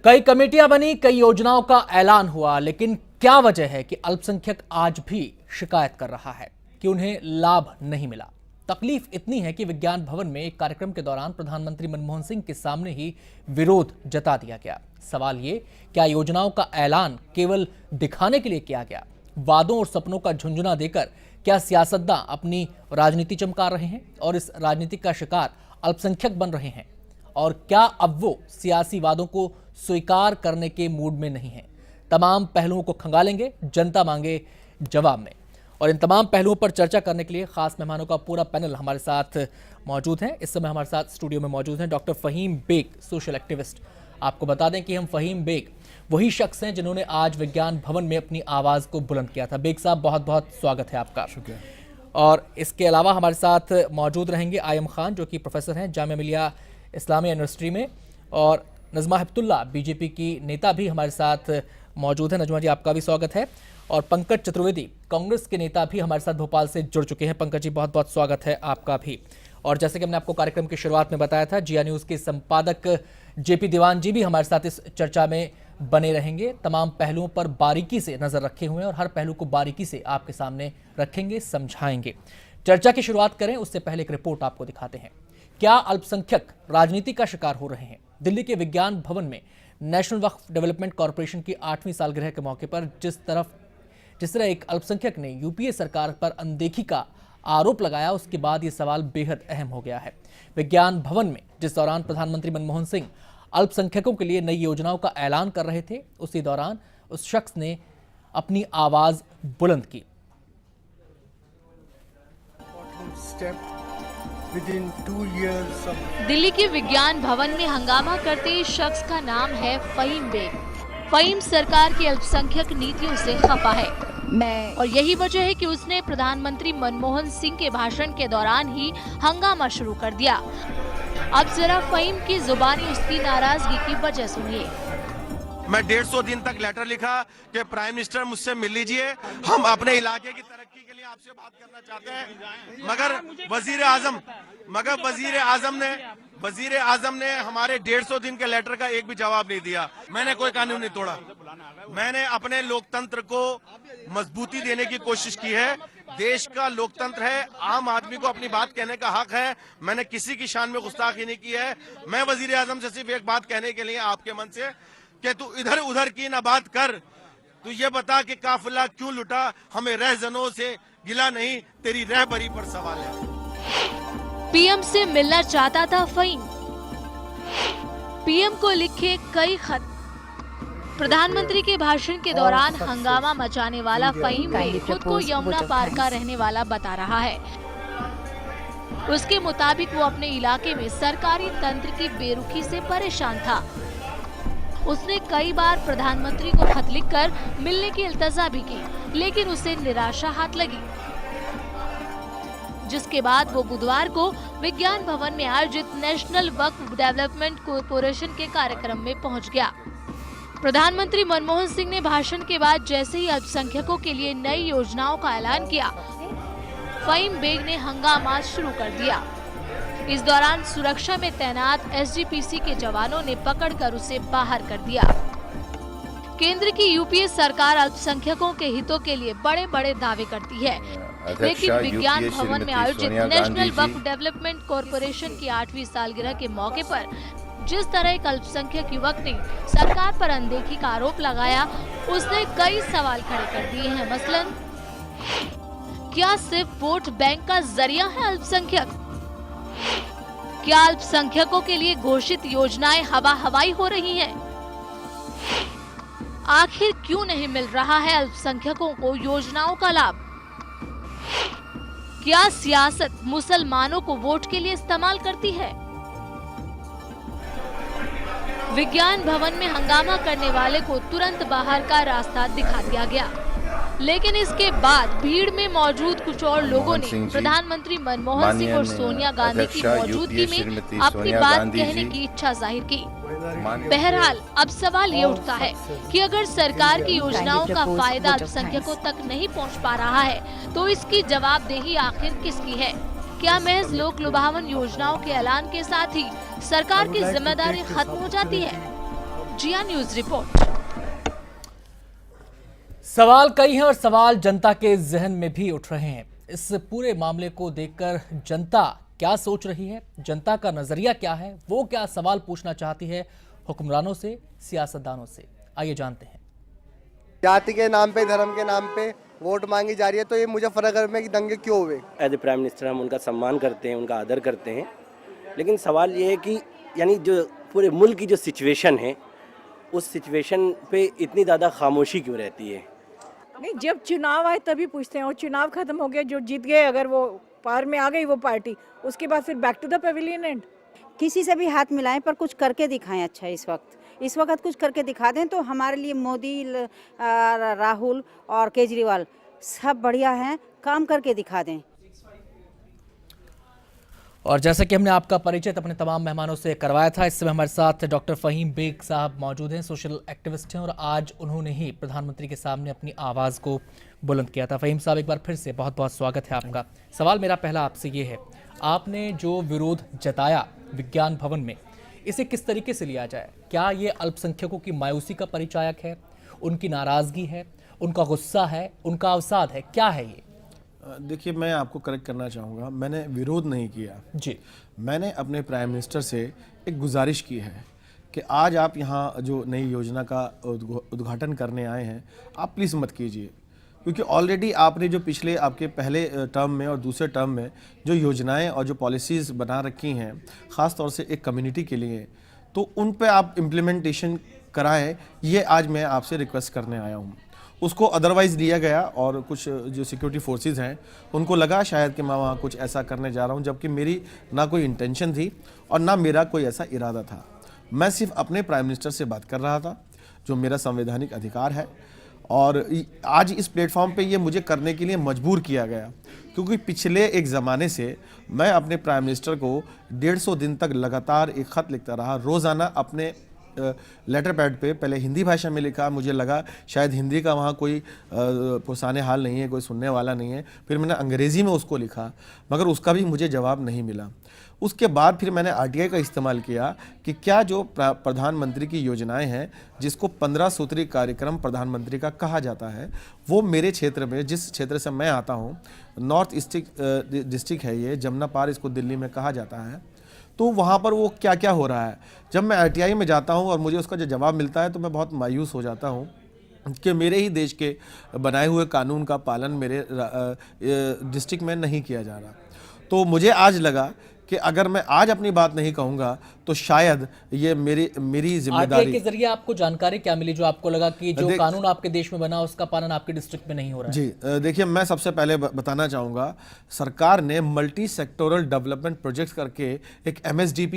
कई कमेटियां बनी, कई योजनाओं का ऐलान हुआ, लेकिन क्या वजह है कि अल्पसंख्यक आज भी शिकायत कर रहा है कि उन्हें लाभ नहीं मिला। तकलीफ इतनी है कि विज्ञान भवन में एक कार्यक्रम के दौरान प्रधानमंत्री मनमोहन सिंह के सामने ही विरोध जता दिया गया। सवाल ये, क्या योजनाओं का ऐलान केवल दिखाने के लिए किया गया? वादों और सपनों का झुंझुना देकर क्या सियासतदां अपनी राजनीति चमका रहे हैं और इस राजनीति का शिकार अल्पसंख्यक बन रहे हैं? और क्या अब वो सियासी वादों को स्वीकार करने के मूड में नहीं है? तमाम पहलुओं को खंगालेंगे जनता मांगे जवाब में। और इन तमाम पहलुओं पर चर्चा करने के लिए खास मेहमानों का पूरा पैनल हमारे साथ मौजूद है। इस समय हमारे साथ स्टूडियो में मौजूद हैं doctor Faheem Baig, social activist. आपको बता दें कि हम फहीम बेग वही शख्स हैं जिन्होंने आज विज्ञान भवन में अपनी आवाज़ को बुलंद किया था। बेग साहब, बहुत बहुत स्वागत है आपका। शुक्रिया। और इसके अलावा हमारे साथ मौजूद रहेंगे आयम खान, जो कि प्रोफेसर हैं जामिया मिलिया इस्लामिया यूनिवर्सिटी में, और नजमा हिब्तुल्ला, बीजेपी की नेता, भी हमारे साथ मौजूद है। नजमा जी, आपका भी स्वागत है। और पंकज चतुर्वेदी, कांग्रेस के नेता, भी हमारे साथ भोपाल से जुड़ चुके हैं। पंकज जी, बहुत बहुत स्वागत है आपका भी। और जैसे कि हमने आपको कार्यक्रम की शुरुआत में बताया था, जिया न्यूज़ के संपादक जेपी दीवान जी भी हमारे साथ इस चर्चा में बने रहेंगे। तमाम पहलुओं पर बारीकी से नजर रखे हुए हैं और हर पहलू को बारीकी से आपके सामने रखेंगे, समझाएंगे। चर्चा की शुरुआत करें उससे पहले एक रिपोर्ट आपको दिखाते हैं। क्या अल्पसंख्यक राजनीति का शिकार हो रहे हैं? दिल्ली के विज्ञान भवन में नेशनल वक्फ डेवलपमेंट कॉरपोरेशन की 8वीं सालगिरह के मौके पर जिस तरह एक अल्पसंख्यक ने यूपीए सरकार पर अनदेखी का आरोप लगाया, उसके बाद ये सवाल बेहद अहम हो गया है। विज्ञान भवन में जिस दौरान प्रधानमंत्री मनमोहन सिंह अल्पसंख्यकों के लिए नई योजनाओं का ऐलान कर रहे थे, उसी दौरान उस शख्स ने अपनी आवाज बुलंद की। दिल्ली के विज्ञान भवन में हंगामा करते इस शख्स का नाम है फहीम बेग। फहीम सरकार की अल्पसंख्यक नीतियों से खफा है और यही वजह है कि उसने प्रधानमंत्री मनमोहन सिंह के भाषण के दौरान ही हंगामा शुरू कर दिया। अब जरा फहीम की जुबानी उसकी नाराजगी की वजह सुनिए। मैं 150 दिन तक लेटर लिखा कि प्राइम मिनिस्टर मुझसे मिल लीजिए, हम अपने इलाके की तरक्की के लिए आपसे बात करना चाहते हैं। मगर वजीर आजम ने हमारे 150 दिन के लेटर का एक भी जवाब नहीं दिया। मैंने कोई कानून नहीं तोड़ा, मैंने अपने लोकतंत्र को मजबूती देने की कोशिश की है। देश का लोकतंत्र है, आम आदमी को अपनी बात कहने का हक है। मैंने किसी की शान में गुस्ताखी नहीं की है। मैं वजीर आजम से सिर्फ एक बात कहने के लिए आपके मन से कि तू इधर उधर की ना बात कर, तू ये बता कि काफिला क्यों लुटा, हमें रहजनों से गिला नहीं, तेरी रहबरी पर सवाल है। पीएम से मिलना चाहता था फहीम। पीएम को लिखे कई खत। प्रधानमंत्री के भाषण के दौरान हंगामा मचाने वाला फहीम खुद को यमुना पार का रहने वाला बता रहा है। उसके मुताबिक वो अपने इलाके में सरकारी तंत्र की बेरुखी से परेशान था। उसने कई बार प्रधानमंत्री को खत लिखकर मिलने की इल्तजा भी की, लेकिन उसे निराशा हाथ लगी, जिसके बाद वो बुधवार को विज्ञान भवन में आयोजित नेशनल वक्फ डेवलपमेंट कॉरपोरेशन के कार्यक्रम में पहुंच गया। प्रधानमंत्री मनमोहन सिंह ने भाषण के बाद जैसे ही अल्पसंख्यकों के लिए नई योजनाओं का ऐलान किया, फहीम बेग ने हंगामा शुरू कर दिया। इस दौरान सुरक्षा में तैनात एसजीपीसी के जवानों ने पकड़कर उसे बाहर कर दिया। केंद्र की यूपीए सरकार अल्पसंख्यकों के हितों के लिए बड़े बड़े दावे करती है, लेकिन विज्ञान भवन में आयोजित नेशनल वक्फ डेवलपमेंट कॉरपोरेशन की 8वीं सालगिरह के मौके पर जिस तरह एक अल्पसंख्यक युवक ने सरकार पर अनदेखी का आरोप लगाया, उसने कई सवाल खड़े कर दिए हैं। मसलन, क्या सिर्फ वोट बैंक का जरिया है अल्पसंख्यक? क्या अल्पसंख्यकों के लिए घोषित योजनाएं हवा हवाई हो रही हैं? आखिर क्यों नहीं मिल रहा है अल्पसंख्यकों को योजनाओं का लाभ? क्या सियासत मुसलमानों को वोट के लिए इस्तेमाल करती है? विज्ञान भवन में हंगामा करने वाले को तुरंत बाहर का रास्ता दिखा दिया गया, लेकिन इसके बाद भीड़ में मौजूद कुछ और लोगों ने प्रधानमंत्री मनमोहन सिंह और सोनिया गांधी की मौजूदगी में अपनी बात कहने की इच्छा जाहिर की। बहरहाल अब सवाल ये उठता है कि अगर सरकार की योजनाओं का फायदा अल्पसंख्यकों तक नहीं पहुंच पा रहा है, तो इसकी जवाबदेही आखिर किसकी है? क्या महज लोक लुभावन योजनाओं के ऐलान के साथ ही सरकार की जिम्मेदारी खत्म हो जाती है? जिया न्यूज रिपोर्ट। सवाल कई हैं और सवाल जनता के जहन में भी उठ रहे हैं। इस पूरे मामले को देखकर जनता क्या सोच रही है, जनता का नजरिया क्या है, वो क्या सवाल पूछना चाहती है हुक्मरानों से, सियासतदानों से, आइए जानते हैं। जाति के नाम पे, धर्म के नाम पे वोट मांगी जा रही है, तो ये मुजफ्फरनगर में दंगे क्यों हुए? एज ए प्राइम मिनिस्टर हम उनका सम्मान करते हैं, उनका आदर करते हैं, लेकिन सवाल ये है कि यानी जो पूरे मुल्क की जो सिचुएशन है, उस सिचुएशन पे इतनी ज़्यादा खामोशी क्यों रहती है? नहीं, जब चुनाव आए तभी पूछते हैं, और चुनाव खत्म हो गया, जो जीत गए अगर वो पार में आ गई वो पार्टी, उसके बाद फिर back to the pavilion end. किसी से भी हाथ मिलाएं पर कुछ करके दिखाएं। अच्छा, इस वक्त कुछ करके दिखा दें तो हमारे लिए मोदी, राहुल और केजरीवाल सब बढ़िया हैं, काम करके दिखा दें। और जैसा कि हमने आपका परिचय अपने तमाम मेहमानों से करवाया था, इस समय हमारे साथ डॉक्टर फ़हीम बेग साहब मौजूद हैं, सोशल एक्टिविस्ट हैं, और आज उन्होंने ही प्रधानमंत्री के सामने अपनी आवाज़ को बुलंद किया था। फ़हीम साहब, एक बार फिर से बहुत बहुत स्वागत है आपका। सवाल मेरा पहला आपसे ये है, आपने जो विरोध जताया विज्ञान भवन में, इसे किस तरीके से लिया जाए? क्या ये अल्पसंख्यकों की मायूसी का परिचायक है, उनकी नाराज़गी है, उनका गुस्सा है, उनका अवसाद है, क्या है ये? देखिए, मैं आपको करेक्ट करना चाहूँगा, मैंने विरोध नहीं किया जी। मैंने अपने प्राइम मिनिस्टर से एक गुजारिश की है कि आज आप यहाँ जो नई योजना का उद्घाटन करने आए हैं, आप प्लीज़ मत कीजिए, क्योंकि ऑलरेडी आपने जो पिछले आपके पहले टर्म में और दूसरे टर्म में जो योजनाएं और जो पॉलिसीज़ बना रखी हैं, ख़ास तौर से एक कम्युनिटी के लिए, तो उन पे आप इम्प्लीमेंटेशन कराएं, ये आज मैं आपसे रिक्वेस्ट करने आया हूँ। उसको अदरवाइज़ लिया गया और कुछ जो सिक्योरिटी फोर्सेस हैं उनको लगा शायद कि मैं वहाँ कुछ ऐसा करने जा रहा हूँ, जबकि मेरी ना कोई इंटेंशन थी और ना मेरा कोई ऐसा इरादा था। मैं सिर्फ अपने प्राइम मिनिस्टर से बात कर रहा था, जो मेरा संवैधानिक अधिकार है, और आज इस प्लेटफॉर्म पे ये मुझे करने के लिए मजबूर किया गया, क्योंकि पिछले एक ज़माने से मैं अपने प्राइम मिनिस्टर को 150 दिन तक लगातार एक ख़त लिखता रहा, रोज़ाना अपने लेटर पैड पे। पहले हिंदी भाषा में लिखा, मुझे लगा शायद हिंदी का वहाँ कोई पुरसाने हाल नहीं है, कोई सुनने वाला नहीं है। फिर मैंने अंग्रेज़ी में उसको लिखा, मगर उसका भी मुझे जवाब नहीं मिला। उसके बाद फिर मैंने RTI का इस्तेमाल किया कि क्या जो प्रधानमंत्री की योजनाएं हैं, जिसको 15 सूत्री कार्यक्रम प्रधानमंत्री का कहा जाता है, वो मेरे क्षेत्र में, जिस क्षेत्र से मैं आता हूँ, नॉर्थ ईस्ट डिस्ट्रिक्ट है ये, जमुना पार इसको दिल्ली में कहा जाता है, तो वहाँ पर वो क्या क्या हो रहा है। जब मैं RTI में जाता हूँ और मुझे उसका जो जवाब मिलता है तो मैं बहुत मायूस हो जाता हूँ कि मेरे ही देश के बनाए हुए कानून का पालन मेरे डिस्ट्रिक्ट में नहीं किया जा रहा। तो मुझे आज लगा कि अगर मैं आज अपनी बात नहीं कहूँगा तो शायद ये मेरी जिम्मेदारी। RTI के जरिए आपको जानकारी क्या मिली जो आपको लगा कि जो कानून आपके देश में बना उसका पालन आपके डिस्ट्रिक्ट में नहीं हो रहा है? जी देखिए, मैं सबसे पहले बताना चाहूँगा, सरकार ने मल्टी सेक्टोरल डेवलपमेंट प्रोजेक्ट्स करके एक MSDP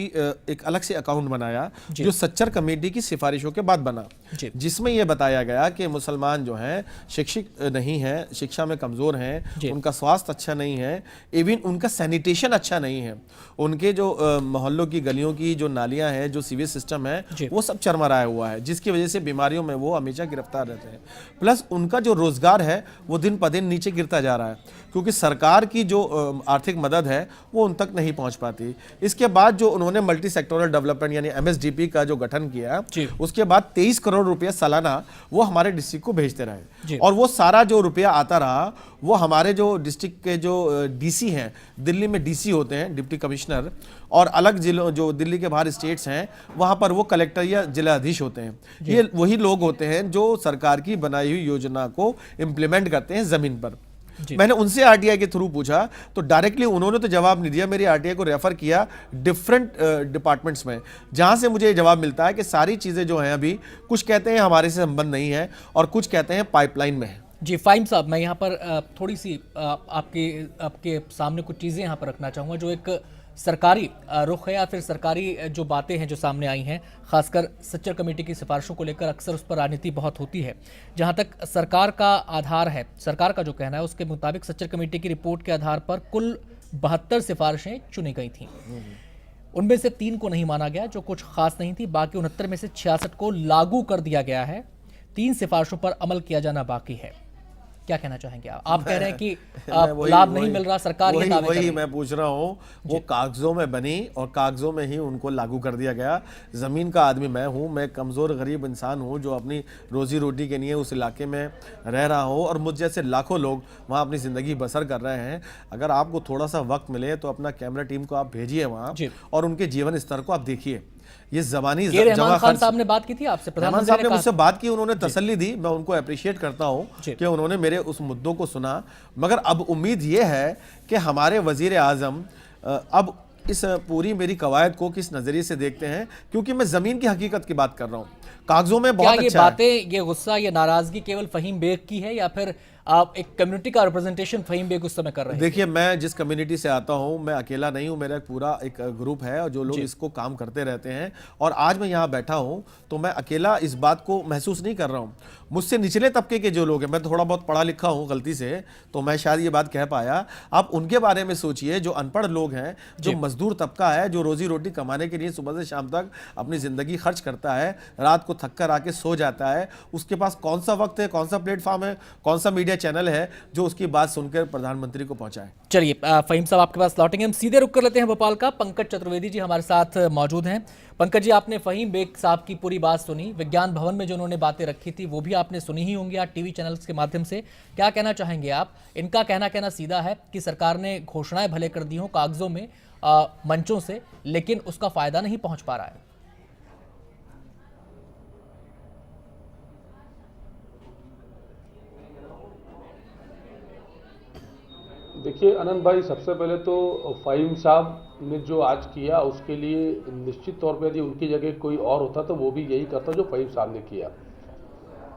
एक अलग से अकाउंट बनाया, जो सच्चर कमेटी की सिफारिशों के बाद बना, जिसमें यह बताया गया कि मुसलमान जो हैं शिक्षित नहीं हैं, शिक्षा में कमज़ोर हैं, उनका स्वास्थ्य अच्छा नहीं है, इवन उनका सैनिटेशन अच्छा नहीं है, उनके जो मोहल्लों की गलियों की जो नालियां हैं, जो सीवेज सिस्टम है, वो सब चरमराया हुआ है, जिसकी वजह से बीमारियों में वो हमेशा गिरफ्तार रहते हैं। प्लस उनका जो रोजगार है वो दिन प दिन नीचे गिरता जा रहा है, क्योंकि सरकार की जो आर्थिक मदद है वो उन तक नहीं पहुंच पाती। इसके बाद जो उन्होंने मल्टी सेक्टोरल डेवलपमेंट यानी MSDP का जो गठन किया, उसके बाद 23 करोड़ रुपया सालाना वो हमारे डिस्ट्रिक्ट को भेजते रहे, और वो सारा जो रुपया आता रहा वो हमारे जो डिस्ट्रिक्ट के जो DC हैं, दिल्ली में DC होते हैं, डिप्टी कमिश्नर, और अलग जिलों जो दिल्ली के बाहर स्टेट्स हैं वहाँ पर वो कलेक्टर या जिलाधीश होते हैं। ये वही लोग होते हैं जो सरकार की बनाई हुई योजना को इम्प्लीमेंट करते हैं ज़मीन पर। मैंने उनसे RTI के थ्रू पूछा तो डायरेक्टली उन्होंने तो जवाब नहीं दिया, मेरी RTI को रेफर किया डिफरेंट डिपार्टमेंट्स में, जहां से मुझे जवाब मिलता है कि सारी चीज़ें जो हैं अभी, कुछ कहते हैं हमारे से संबंध नहीं है और कुछ कहते हैं पाइपलाइन में है। जी फ़हीम साहब, मैं यहाँ पर थोड़ी सी आपके सामने कुछ चीज़ें यहाँ पर रखना चाहूँगा, जो एक सरकारी रुख है या फिर सरकारी जो बातें हैं जो सामने आई हैं, खासकर सच्चर कमेटी की सिफारिशों को लेकर अक्सर उस पर राजनीति बहुत होती है। जहां तक सरकार का आधार है, सरकार का जो कहना है उसके मुताबिक सच्चर कमेटी की रिपोर्ट के आधार पर कुल 72 सिफारिशें चुनी गई थीं। उनमें से 3 को नहीं माना गया, जो कुछ खास नहीं थी। बाकी 69 में से 66 को लागू कर दिया गया है। 3 सिफारिशों पर अमल किया जाना बाकी है। क्या कहना चाहेंगे आप कह रहे हैं कि मैं लाभ नहीं मिल रहा, सरकार ये दावे कर रही वही है। मैं पूछ रहा हूँ, वो कागजों में बनी और कागजों में ही उनको लागू कर दिया गया। ज़मीन का आदमी मैं हूँ, मैं कमज़ोर गरीब इंसान हूँ जो अपनी रोजी रोटी के लिए उस इलाके में रह रहा हूँ और मुझ जैसे लाखों लोग वहाँ अपनी ज़िंदगी बसर कर रहे हैं। अगर आपको थोड़ा सा वक्त मिले तो अपना कैमरा टीम को आप भेजिए वहाँ और उनके जीवन स्तर को आप देखिए। ये ज़बानी रहमान खान साहब ने बात की थी आपसे, रहमान साहब ने मुझसे बात की, उन्होंने तसल्ली दी, मैं उनको अप्रिशिएट करता हूँ कि उन्होंने मेरे उस मुद्दों को सुना। मगर अब उम्मीद ये है कि हमारे वजीर आज़म अब इस पूरी मेरी कवायद को किस नज़रिए से देखते हैं, क्योंकि मैं ज़मीन की हकीकत की बात कर रहा हूँ। कागजों में बहुत ये अच्छा बातें, ये गुस्सा, ये नाराजगी केवल फहीम बेग की है या फिर आप एक कम्युनिटी का रिप्रेजेंटेशन फहीम बेग उस समय कर रहे हैं? देखिए, मैं जिस कम्युनिटी से आता हूं, मैं अकेला नहीं हूं, मेरा पूरा एक ग्रुप है और जो लोग इसको काम करते रहते हैं। और आज मैं यहाँ बैठा हूं तो मैं अकेला इस बात को महसूस नहीं कर रहा हूं। मुझसे निचले तबके के जो लोग हैं, मैं थोड़ा बहुत पढ़ा लिखा हूं गलती से, तो मैं शायद ये बात कह पाया। आप उनके बारे में सोचिए, जो अनपढ़ लोग हैं, जो मजदूर तबका है, जो रोजी रोटी कमाने के लिए सुबह से शाम तक अपनी जिंदगी खर्च करता है, रात को थक कर आके सो जाता है, उसके पास कौन सा वक्त है, कौन सा प्लेटफॉर्म है, कौन सा मीडिया चैनल है जो उसकी बात सुनकर प्रधानमंत्री को पहुंचाए। चलिए फहीम साहब, आपके पास लौटेंगे, हम सीधे रुक कर लेते हैं भोपाल का। पंकज चतुर्वेदी जी हमारे साथ मौजूद हैं। पंकज जी, आपने फहीम बेग साहब की पूरी बात सुनी, विज्ञान भवन में जो उन्होंने बातें रखी थी वो भी आपने सुनी ही होंगी आज टीवी चैनल्स के माध्यम से। क्या कहना चाहेंगे आप? इनका कहना सीधा है कि सरकार ने घोषणाएं भले कर दी हों कागजों में, मंचों से, लेकिन उसका फायदा नहीं पहुंच पा रहा है। देखिए अनंत भाई, सबसे पहले तो फहीम साहब ने जो आज किया उसके लिए निश्चित तौर पे यदि उनकी जगह कोई और होता तो वो भी यही करता जो फहीम साहब ने किया।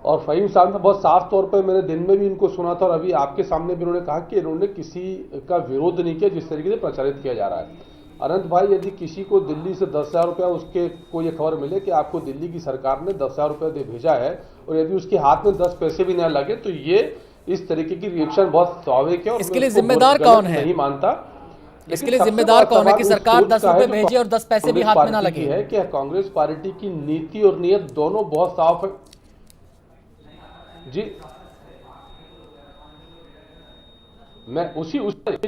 और फहीम साहब ने बहुत साफ तौर पे, मैंने दिन में भी इनको सुना था और अभी आपके सामने भी उन्होंने कहा कि इन्होंने किसी का विरोध नहीं किया जिस तरीके से प्रचारित किया जा रहा है। अनंत भाई, यदि किसी को दिल्ली से 10,000 रुपया उसके को ये खबर मिले कि आपको दिल्ली की सरकार ने 10,000 रुपया दे भेजा है और यदि उसके हाथ में 10 पैसे भी न लगे, तो ये इस तरीके की रिएक्शन बहुत स्वाभाविक है। और इसके लिए जिम्मेदार कौन है? नहीं मानता। इसके लिए जिम्मेदार कौन है कि सरकार 10 रुपए भेजे और 10 पैसे भी हाथ में ना लगे? है कि कांग्रेस पार्टी की नीति और नियत दोनों बहुत साफ है जी। मैं उसी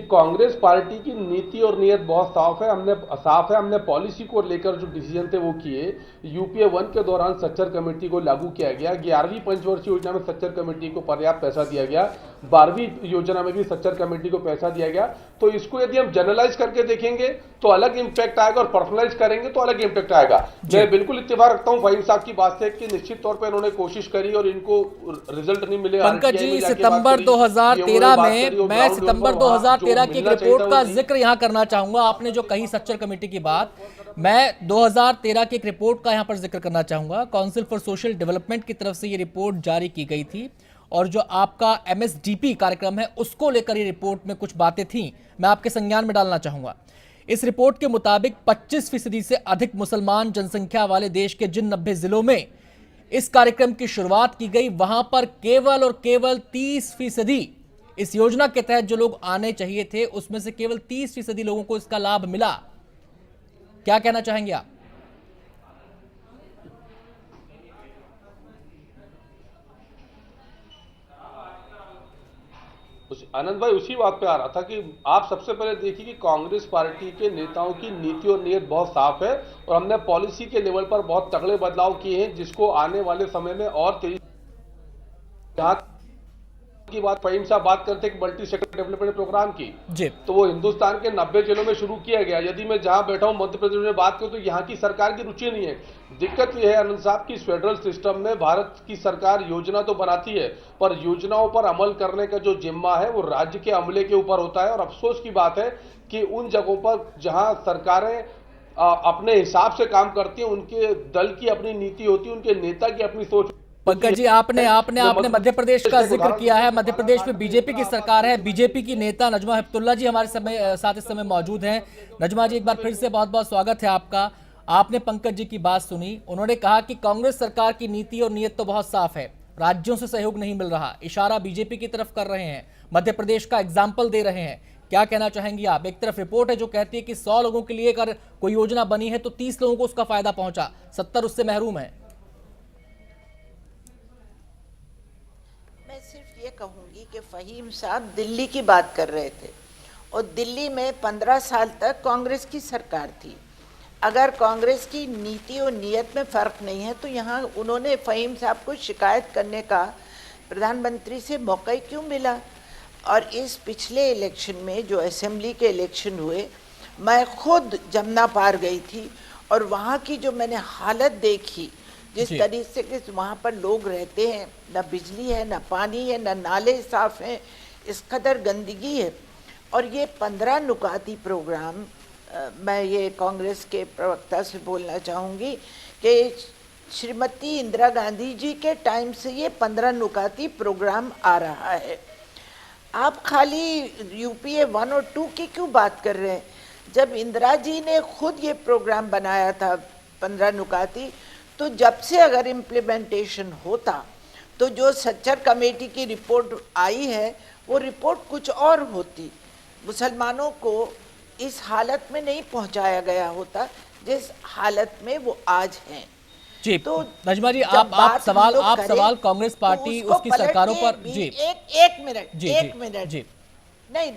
कांग्रेस पार्टी की नीति और नियत बहुत साफ है। हमने पॉलिसी को लेकर जो डिसीजन थे वो किए। यूपीए 1 के दौरान सच्चर कमेटी को लागू किया गया। 11वीं पंचवर्षीय योजना में सच्चर कमेटी को पर्याप्त पैसा दिया गया। 12वीं योजना में भी सच्चर कमेटी को पैसा दिया गया। तो इसको यदि हम जनरलाइज करके देखेंगे तो अलग इंपैक्ट आएगा और पर्सनलाइज करेंगे तो अलग इंपैक्ट आएगा। मैं बिल्कुल इत्तेफाक रखता हूं फहीम साहब की बात से कि निश्चित तौर पर इन्होंने कोशिश करी और इनको रिजल्ट नहीं मिले। पंकज जी, सितंबर 2013 में, मैं सितंबर 2013 की एक रिपोर्ट का जिक्र यहां करना चाहूंगा। आपने जो कही सच्चर कमेटी की बात, मैं 2013 की एक रिपोर्ट का यहां पर जिक्र करना चाहूंगा। काउंसिल फॉर सोशल डेवलपमेंट की तरफ से ये रिपोर्ट जारी की गई थी और जो आपका MSDP कार्यक्रम है उसको लेकर ये रिपोर्ट में कुछ बातें थी, मैं आपके संज्ञान में डालना चाहूंगा। इस रिपोर्ट के मुताबिक 25% से अधिक मुसलमान जनसंख्या वाले देश के जिन 90 जिलों में इस कार्यक्रम की शुरुआत की गई, वहां पर केवल और केवल 30% इस योजना के तहत जो लोग आने चाहिए थे उसमें से केवल 30% लोगों को इसका लाभ मिला। क्या कहना चाहेंगे आप? आनंद भाई, उसी बात पे आ रहा था कि आप सबसे पहले देखिए कि कांग्रेस पार्टी के नेताओं की नीति और नियत बहुत साफ है और हमने पॉलिसी के लेवल पर बहुत तगड़े बदलाव किए हैं जिसको आने वाले समय में और तेजी की बात फहीम साहब बात करते हैं मल्टी सेक्टर डेवलपमेंट प्रोग्राम की जी, तो वो हिंदुस्तान के 90 जिलों में शुरू किया गया। यदि मैं जहां बैठा हूं मध्य प्रदेश में बात करूं तो यहाँ की सरकार की रुचि नहीं है। दिक्कत यह है आनंद साहब की फेडरल सिस्टम में भारत की सरकार योजना तो बनाती है पर योजनाओं पर अमल करने का जो जिम्मा है वो राज्य के अमले के ऊपर होता है। और अफसोस की बात है कि उन जगहों पर जहां सरकारें अपने हिसाब से काम करती हैं, उनके दल की अपनी नीति होती है, उनके नेता की अपनी सोच। पंकज जी, आपने मध्य प्रदेश का जिक्र किया है। मध्य प्रदेश में बीजेपी की सरकार है। बीजेपी की नेता नजमा हेपतुल्ला जी हमारे साथ इस समय मौजूद हैं। नजमा जी, एक बार फिर से बहुत बहुत स्वागत है आपका। आपने पंकज जी की बात सुनी, उन्होंने कहा कि कांग्रेस सरकार की नीति और नीयत तो बहुत साफ है, राज्यों से सहयोग नहीं मिल रहा, इशारा बीजेपी की तरफ कर रहे हैं, मध्य प्रदेश का एग्जाम्पल दे रहे हैं। क्या कहना चाहेंगी आप? एक तरफ रिपोर्ट है जो कहती है कि 100 लोगों के लिए अगर कोई योजना बनी है तो 30 लोगों को उसका फायदा पहुंचा, 70 उससे महरूम है। कहूँगी कि फ़हीम साहब दिल्ली की बात कर रहे थे और दिल्ली में 15 साल तक कांग्रेस की सरकार थी। अगर कांग्रेस की नीति और नीयत में फ़र्क नहीं है तो यहाँ उन्होंने फ़हीम साहब को शिकायत करने का प्रधानमंत्री से मौका ही क्यों मिला? और इस पिछले इलेक्शन में जो असेंबली के इलेक्शन हुए, मैं खुद जमुना पार गई थी और वहाँ की जो मैंने हालत देखी, जिस तरीके से वहाँ पर लोग रहते हैं, न बिजली है, न पानी है, न नाले साफ हैं, इस कदर गंदगी है। और ये 15 नुकाती प्रोग्राम, मैं ये कांग्रेस के प्रवक्ता से बोलना चाहूँगी कि श्रीमती इंदिरा गांधी जी के टाइम से ये 15 नुकाती प्रोग्राम आ रहा है। आप खाली यूपीए 1 और 2 की क्यों बात कर रहे हैं? जब इंदिरा जी ने खुद ये प्रोग्राम बनाया था 15 नुकाती, तो जब से अगर इम्प्लीमेंटेशन होता तो जो सच्चर कमेटी की रिपोर्ट आई है वो रिपोर्ट कुछ और होती, मुसलमानों को इस हालत में नहीं पहुंचाया गया होता जिस हालत में वो आज हैं। जी तो नजमा जी, जब आप बात सवाल हम लोग सवाल करें, कांग्रेस पार्टी तो उसको उसकी सरकारों पर पलटने जी भी एक मिनट जी एक जी मिनट जी नहीं,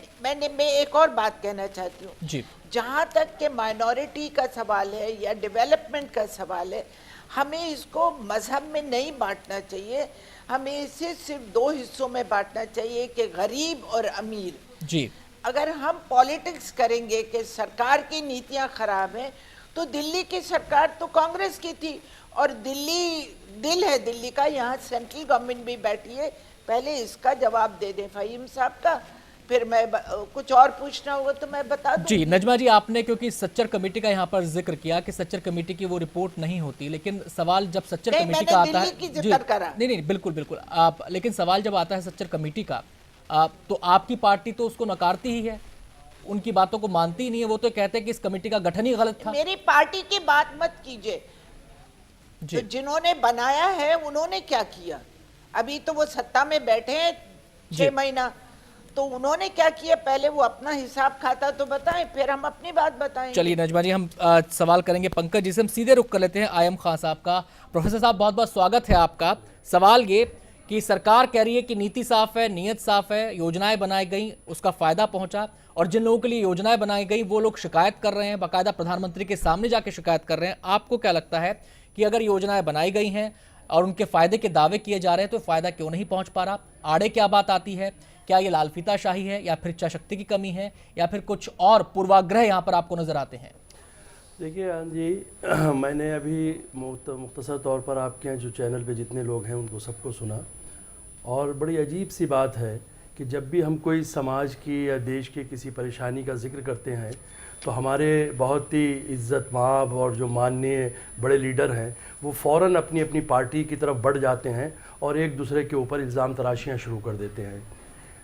मैं एक और बात कहना चाहती हूँ। जी जहाँ तक के माइनॉरिटी का सवाल है या डेवलपमेंट का सवाल है, हमें इसको मजहब में नहीं बांटना चाहिए, हमें इसे सिर्फ 2 हिस्सों में बांटना चाहिए कि गरीब और अमीर। जी अगर हम पॉलिटिक्स करेंगे कि सरकार की नीतियां खराब हैं, तो दिल्ली की सरकार तो कांग्रेस की थी और दिल्ली दिल है दिल्ली का, यहाँ सेंट्रल गवर्नमेंट भी बैठी है। पहले इसका जवाब दे दें फ़हीम साहब का, फिर मैं कुछ और पूछना होगा तो मैं बता दूं। जी नजमा जी, आपने क्योंकि सच्चर कमेटी का यहाँ पर जिक्र किया कि सच्चर कमेटी की वो रिपोर्ट नहीं होती, लेकिन सवाल जब सच्चर कमेटी का आता है जी नहीं बिल्कुल बिल्कुल आप, लेकिन सवाल जब आता है सच्चर कमेटी का तो आपकी पार्टी तो उसको नकारती ही है, उनकी बातों को मानती ही नहीं है। वो तो कहते हैं कि इस कमेटी का गठन ही गलत था। मेरी पार्टी की बात मत कीजिए, तो जिन्होंने बनाया है उन्होंने क्या किया? अभी तो वो सत्ता में बैठे हैं 6 महीना, तो उन्होंने क्या किया? पहले वो अपना हिसाब खाता तो बताएं, फिर हम अपनी बात बताएं। चलिए नजमा जी, हम सवाल करेंगे पंकज जी से। हम सीधे रुख कर लेते हैं आयम खान साहब का। प्रोफेसर साहब, बहुत बहुत स्वागत है आपका। सवाल ये कि सरकार कह रही है कि नीति साफ है, नीयत साफ है, योजनाएं बनाई गई, उसका फायदा पहुंचा, और जिन लोगों के लिए योजनाएं बनाई गई वो लोग शिकायत कर रहे हैं, बाकायदा प्रधानमंत्री के सामने जाके शिकायत कर रहे हैं। आपको क्या लगता है कि अगर योजनाएं बनाई गई हैं और उनके फायदे के दावे किए जा रहे हैं तो फायदा क्यों नहीं पहुंच पा रहा? आड़े क्या बात आती है? क्या ये लालफीताशाही है या फिर इच्छा शक्ति की कमी है या फिर कुछ और पूर्वाग्रह यहाँ पर आपको नजर आते हैं? देखिए आनंद जी, मैंने अभी मुख्तसर तौर पर आपके यहाँ जो चैनल पे जितने लोग हैं उनको सबको सुना, और बड़ी अजीब सी बात है कि जब भी हम कोई समाज की या देश की किसी परेशानी का जिक्र करते हैं तो हमारे बहुत ही इज़्ज़त माब और जो माननीय बड़े लीडर हैं वो फ़ौरन अपनी अपनी पार्टी की तरफ बढ़ जाते हैं और एक दूसरे के ऊपर इल्ज़ाम तराशियाँ शुरू कर देते हैं।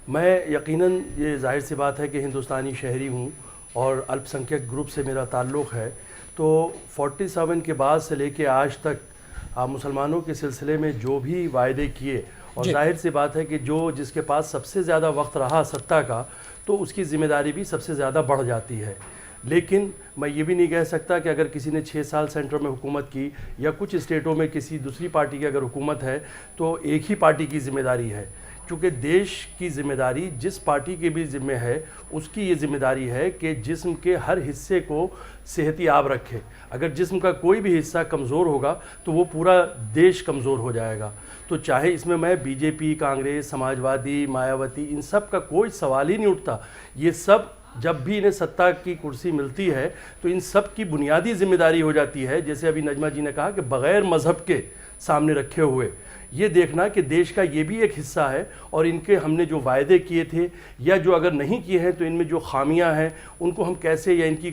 मैं यकीनन, ये जाहिर सी बात है कि हिंदुस्तानी शहरी हूँ और अल्पसंख्यक ग्रुप से मेरा ताल्लुक़ है, तो 47 के बाद से लेके आज तक मुसलमानों के सिलसिले में जो भी वायदे किए, और जाहिर सी बात है कि जो जिसके पास सबसे ज़्यादा वक्त रहा सत्ता का, तो उसकी ज़िम्मेदारी भी सबसे ज़्यादा बढ़ जाती है। लेकिन मैं ये भी नहीं कह सकता कि अगर किसी ने 6 साल सेंटर में हुकूमत की या कुछ स्टेटों में किसी दूसरी पार्टी की अगर हुकूमत है तो एक ही पार्टी की ज़िम्मेदारी है, क्योंकि देश की ज़िम्मेदारी जिस पार्टी के भी ज़िम्मे है उसकी ये ज़िम्मेदारी है कि जिस्म के हर हिस्से को सेहतियाब रखे। अगर जिस्म का कोई भी हिस्सा कमज़ोर होगा तो वो पूरा देश कमज़ोर हो जाएगा। तो चाहे इसमें मैं बीजेपी, कांग्रेस, समाजवादी, मायावती, इन सब का कोई सवाल ही नहीं उठता। ये सब जब भी इन्हें सत्ता की कुर्सी मिलती है तो इन सब की बुनियादी जिम्मेदारी हो जाती है, जैसे अभी नजमा जी ने कहा कि बग़ैर मज़हब के सामने रखे हुए ये देखना कि देश का ये भी एक हिस्सा है और इनके हमने जो वायदे किए थे या जो अगर नहीं किए हैं तो इनमें जो खामियां हैं उनको हम कैसे, या इनकी